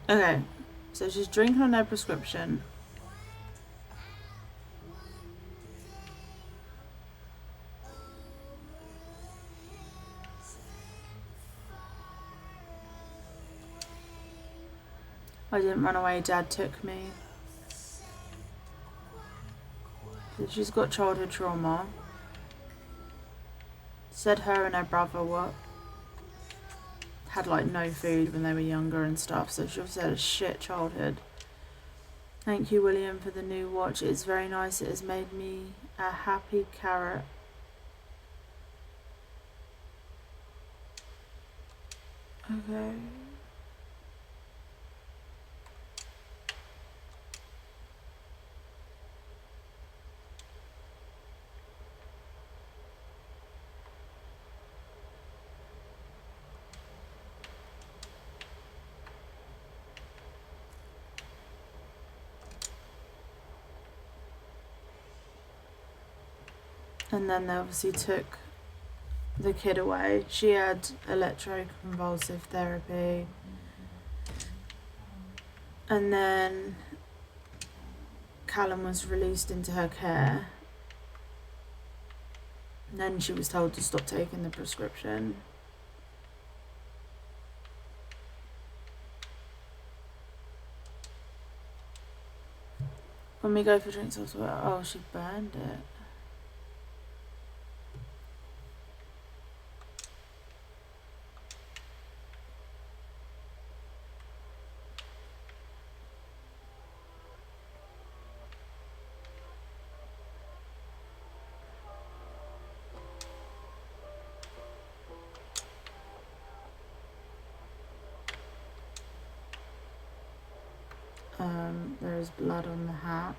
Okay, so she's drinking on her prescription. I didn't run away, Dad took me. So she's got childhood trauma. Said her and her brother had like no food when they were younger and stuff, so she obviously had a shit childhood. Thank you, William, for the new watch. It's very nice. It has made me a happy carrot. Okay. And then they obviously took the kid away. She had electroconvulsive therapy. And then Callum was released into her care. And then she was told to stop taking the prescription. When we go for drinks elsewhere. Oh, she burned it. There's blood on the hat.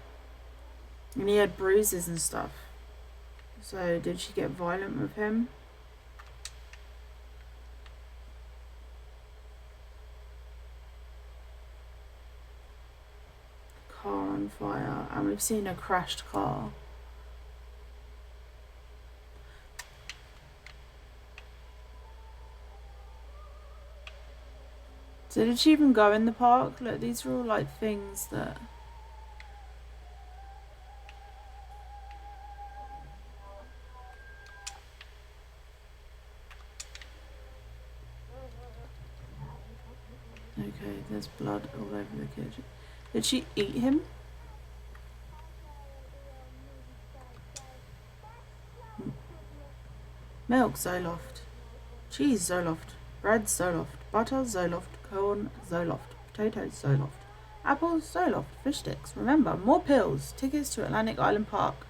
And he had bruises and stuff. So did she get violent with him? Car on fire. And we've seen a crashed car. So did she even go in the park? Look, these are all like things that... Okay, there's blood all over the kitchen. Did she eat him? Milk, Zoloft. Cheese, Zoloft. Bread, Zoloft. Butter, Zoloft. Corn, Zoloft. Potatoes, Zoloft. Apples, Zoloft. Fish sticks. Remember, more pills. Tickets to Atlantic Island Park.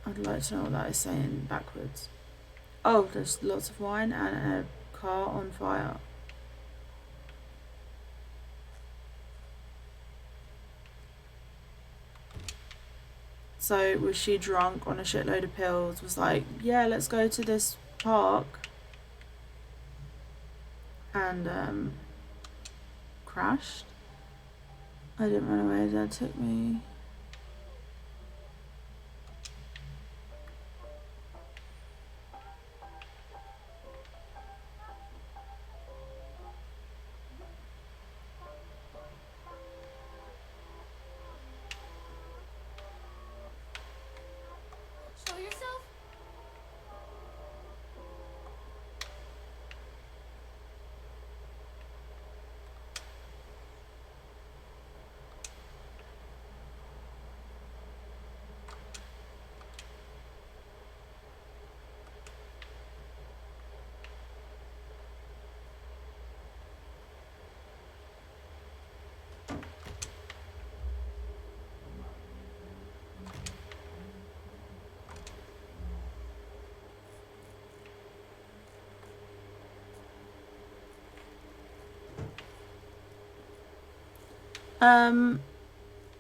I'd like to know what that is saying backwards. Oh, there's lots of wine and a car on fire. So was she drunk on a shitload of pills? Was like, yeah, let's go to this park. And crashed. I didn't run away. Dad took me. Show yourself?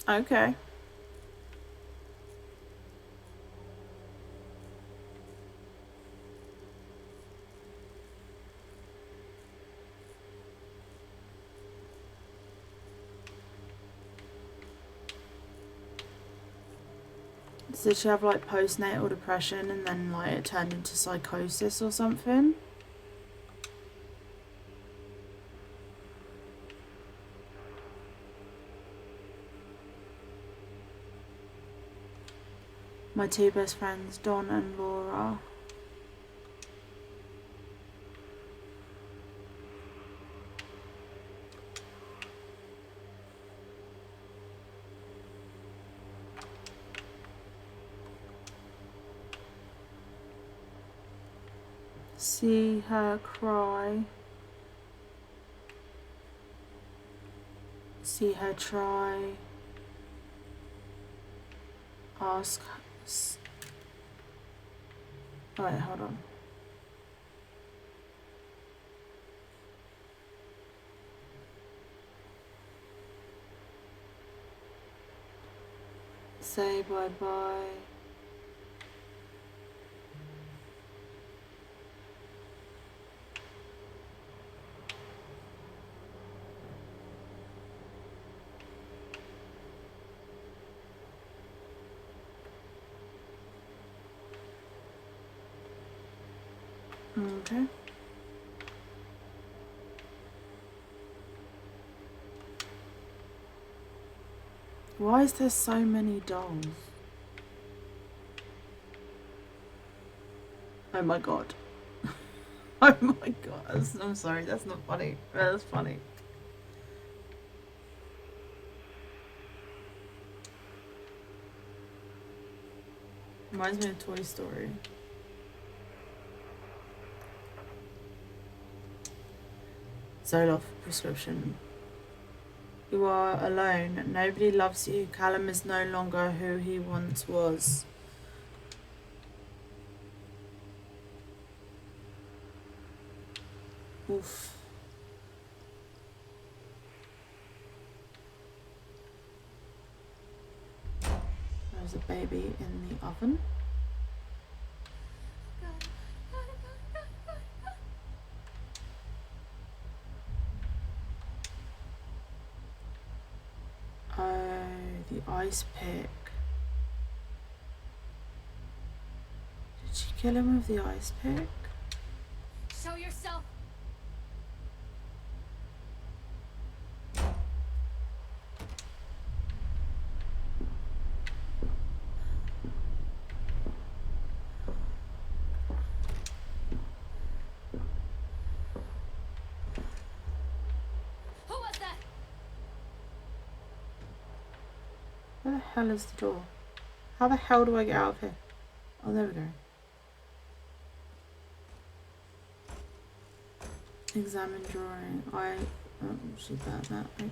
Okay. Did she have like postnatal depression and then like it turned into psychosis or something? My two best friends, Don and Laura. See her cry. See her try. Ask. Wait, hold on. Say bye-bye. Okay. Why is there so many dolls? Oh my god. Oh my god. I'm sorry, that's not funny. That's funny. Reminds me of Toy Story. Zoloft prescription. You are alone. Nobody loves you. Callum is no longer who he once was. Oof. There's a baby in the oven. Oh, the ice pick. Did she kill him with the ice pick? Show yourself. Who was that? Where the hell is the door? How the hell do I get out of here? Oh, there we go. Examine drawing. Oh, she's that. Okay.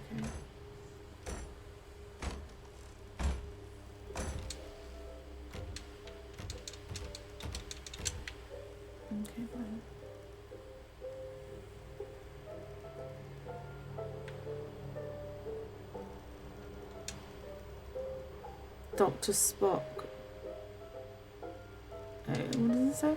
Okay, fine. Dr. Spock. Hey, what does it say?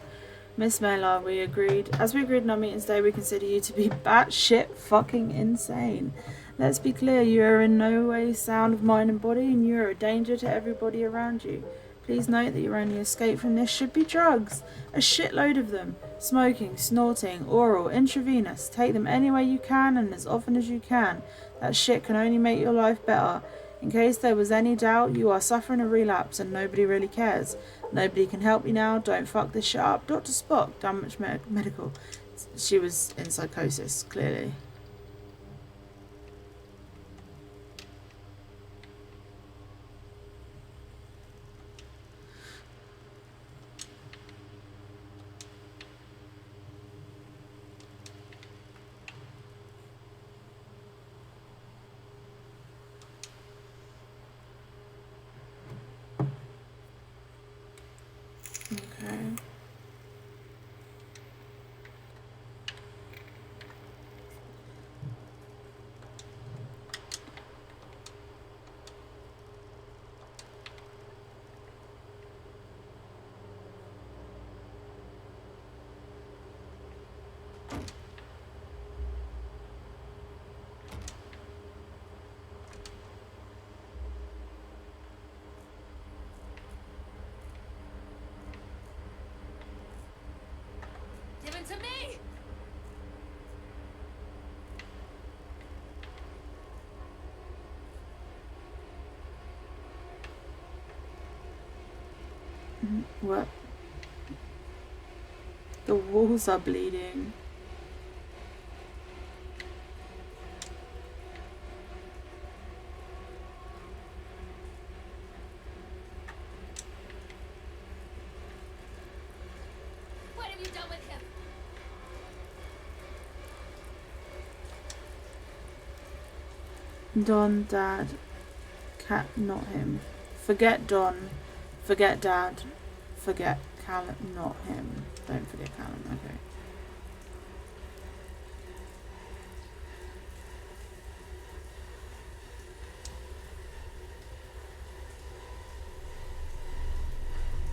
Miss Mela, as we agreed in our meeting today, we consider you to be batshit fucking insane. Let's be clear, you are in no way sound of mind and body, and you are a danger to everybody around you. Please note that your only escape from this should be drugs. A shitload of them. Smoking, snorting, oral, intravenous. Take them any way you can and as often as you can. That shit can only make your life better. In case there was any doubt, you are suffering a relapse and nobody really cares. Nobody can help you now. Don't fuck this shit up. Dr. Spock, damage medical. She was in psychosis, clearly. Okay. Give it to me! What? The walls are bleeding. What have you done with him? Don, Dad, Cat, not him. Forget Don, forget Dad, forget Callum, not him. Don't forget Callum, okay.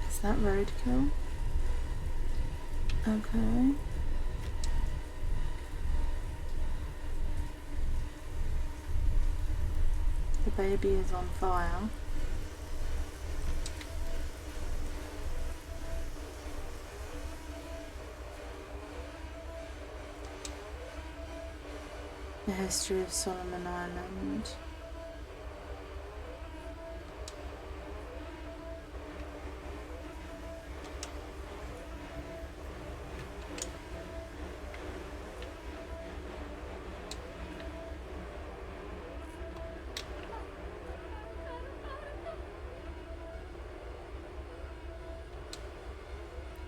Is that roadkill? Okay. The baby is on fire. The history of Solomon Island.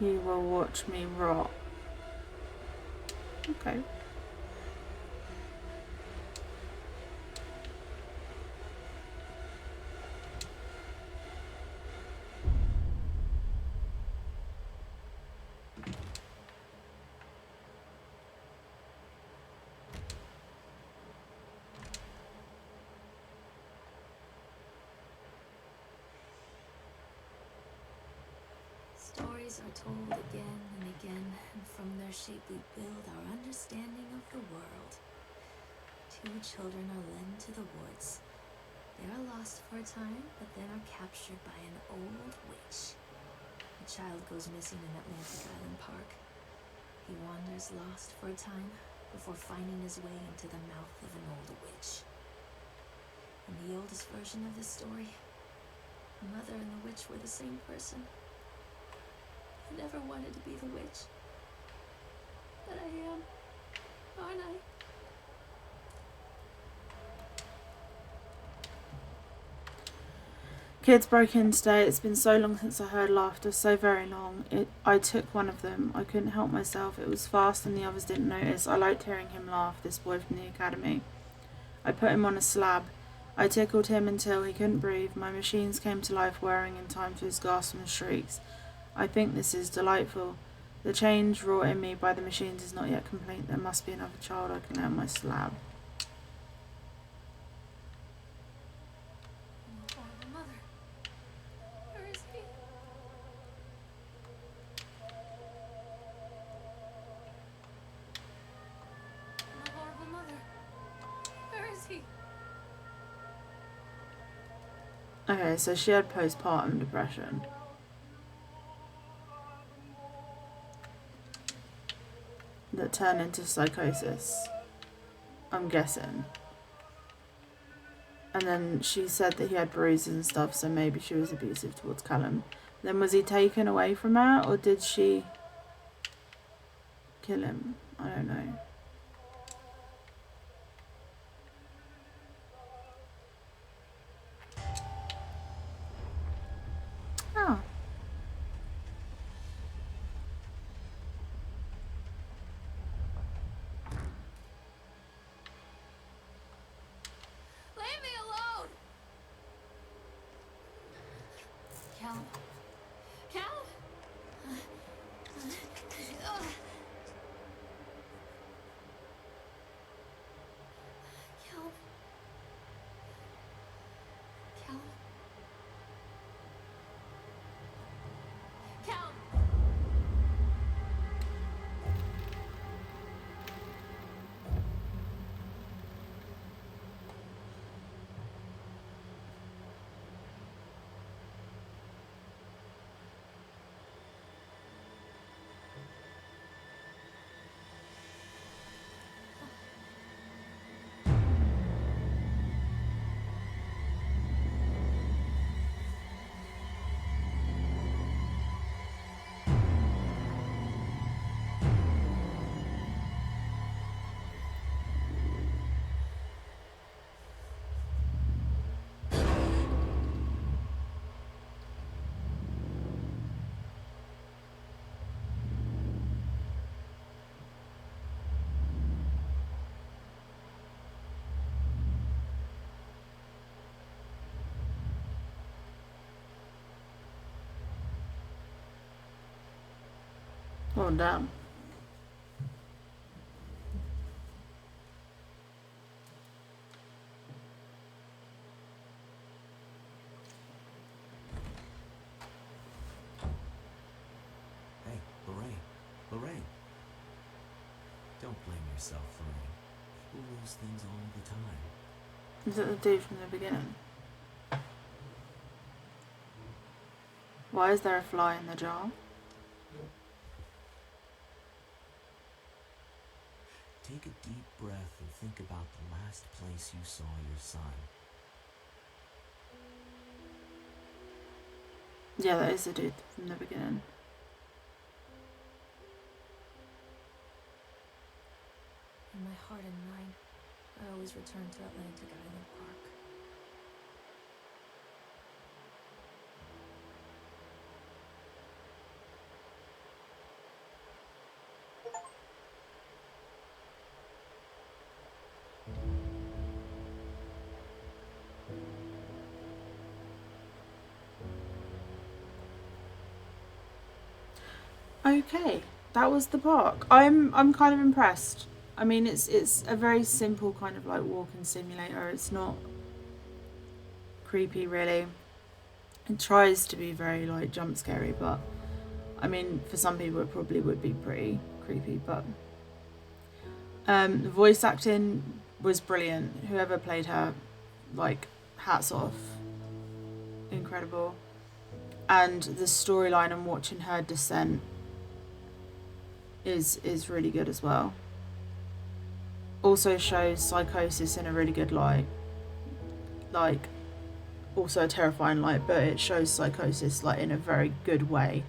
He will watch me rot. Okay. Stories are told again and again, and from their shape we build our understanding of the world. Two children are led into the woods. They are lost for a time, but then are captured by an old witch. The child goes missing in Atlantic Island Park. He wanders lost for a time before finding his way into the mouth of an old witch. In the oldest version of this story, the mother and the witch were the same person. I never wanted to be the witch. But I am, aren't I? Kids broke in today. It's been so long since I heard laughter, so very long. I took one of them. I couldn't help myself. It was fast and the others didn't notice. I liked hearing him laugh, this boy from the academy. I put him on a slab. I tickled him until he couldn't breathe. My machines came to life, whirring in time to his gasps and shrieks. I think this is delightful. The change wrought in me by the machines is not yet complete. There must be another child I can lay on my slab. Oh, mother. Where is he? My horrible mother. Where is he? Okay, so she had postpartum depression. That turned into psychosis, I'm guessing. And then she said that he had bruises and stuff, so maybe she was abusive towards Callum. Then was he taken away from her, or did she kill him? I don't know. Oh. Leave me alone! Callum. Callum! Callum. Callum. Callum. Oh, damn. Hey, Lorraine. Lorraine. Don't blame yourself, Lorraine. People lose things all the time. Is it the dude from the beginning? Why is there a fly in the jar? Take a deep breath and think about the last place you saw your son. Yeah, that is the dude from the beginning. In my heart and mind, I always return to Atlantic Island Park. Okay, that was the park. I'm kind of impressed. I mean, it's a very simple kind of like walking simulator. It's not creepy really. It tries to be very like jump scary, but I mean, for some people it probably would be pretty creepy. But the voice acting was brilliant. Whoever played her, like, hats off. Incredible. And the storyline and watching her descent is really good as well. Also shows psychosis in a really good light. Like, also a terrifying light, but it shows psychosis like in a very good way.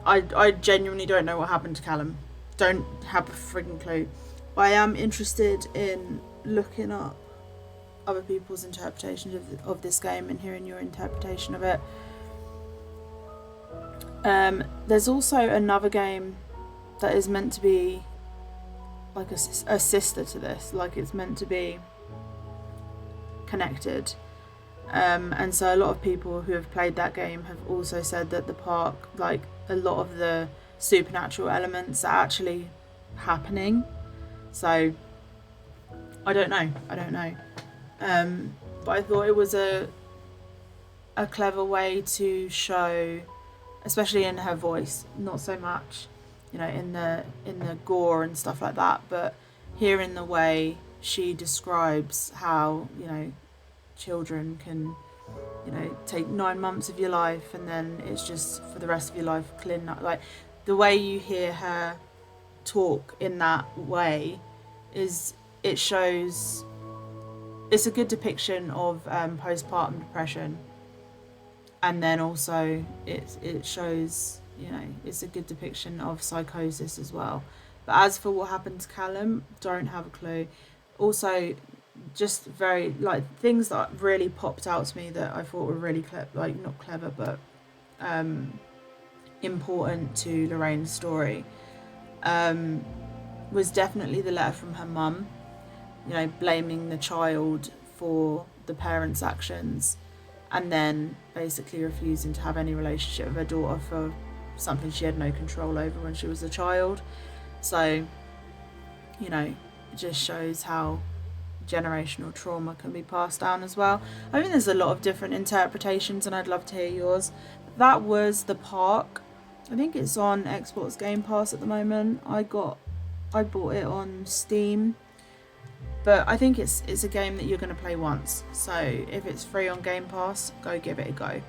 I genuinely don't know what happened to Callum. Don't have a frigging clue. But I am interested in looking up other people's interpretations of this game and hearing your interpretation of it. There's also another game that is meant to be like a sister to this, like it's meant to be connected. And so a lot of people who have played that game have also said that the park, like a lot of the supernatural elements are actually happening. So I don't know. But I thought it was a clever way to show, especially in her voice, not so much, you know, in the gore and stuff like that, but hearing the way she describes how, you know, children can, you know, take 9 months of your life and then it's just for the rest of your life clean up. Like the way you hear her talk in that way it shows it's a good depiction of postpartum depression, and then also it shows, you know, it's a good depiction of psychosis as well. But as for what happened to Callum, don't have a clue. Also, just very like things that really popped out to me that I thought were really like not clever but important to Lorraine's story was definitely the letter from her mum, you know, blaming the child for the parents' actions and then basically refusing to have any relationship with her daughter for something she had no control over when she was a child. So, you know, it just shows how generational trauma can be passed down as well. I think there's a lot of different interpretations and I'd love to hear yours. That was The Park. I think it's on Xbox Game Pass at the moment. I bought it on Steam, but I think it's a game that you're going to play once, so if it's free on Game Pass, go give it a go.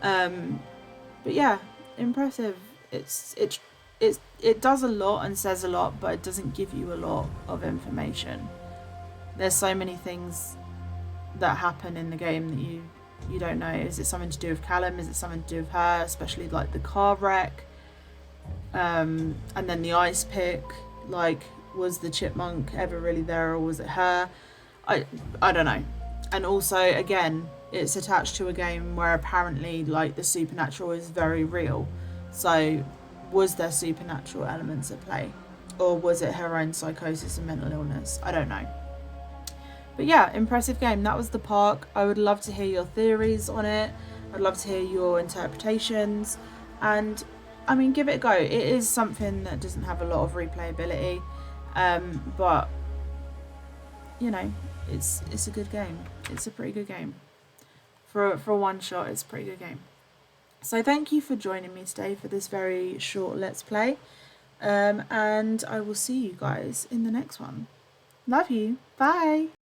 But yeah, impressive. It does a lot and says a lot, but it doesn't give you a lot of information. There's so many things that happen in the game that you don't know. Is it something to do with Callum? Is it something to do with her? Especially like the car wreck, and then the ice pick. Like, was the chipmunk ever really there, or was it her? I don't know. And also, again, it's attached to a game where apparently like the supernatural is very real. So, was there supernatural elements at play, or was it her own psychosis and mental illness? I don't know. But yeah, impressive game. That was The Park. I would love to hear your theories on it. I'd love to hear your interpretations. And I mean, give it a go. It is something that doesn't have a lot of replayability. But you know, it's a good game. It's a pretty good game. For one shot, it's a pretty good game. So thank you for joining me today for this very short Let's Play. And I will see you guys in the next one. Love you. Bye.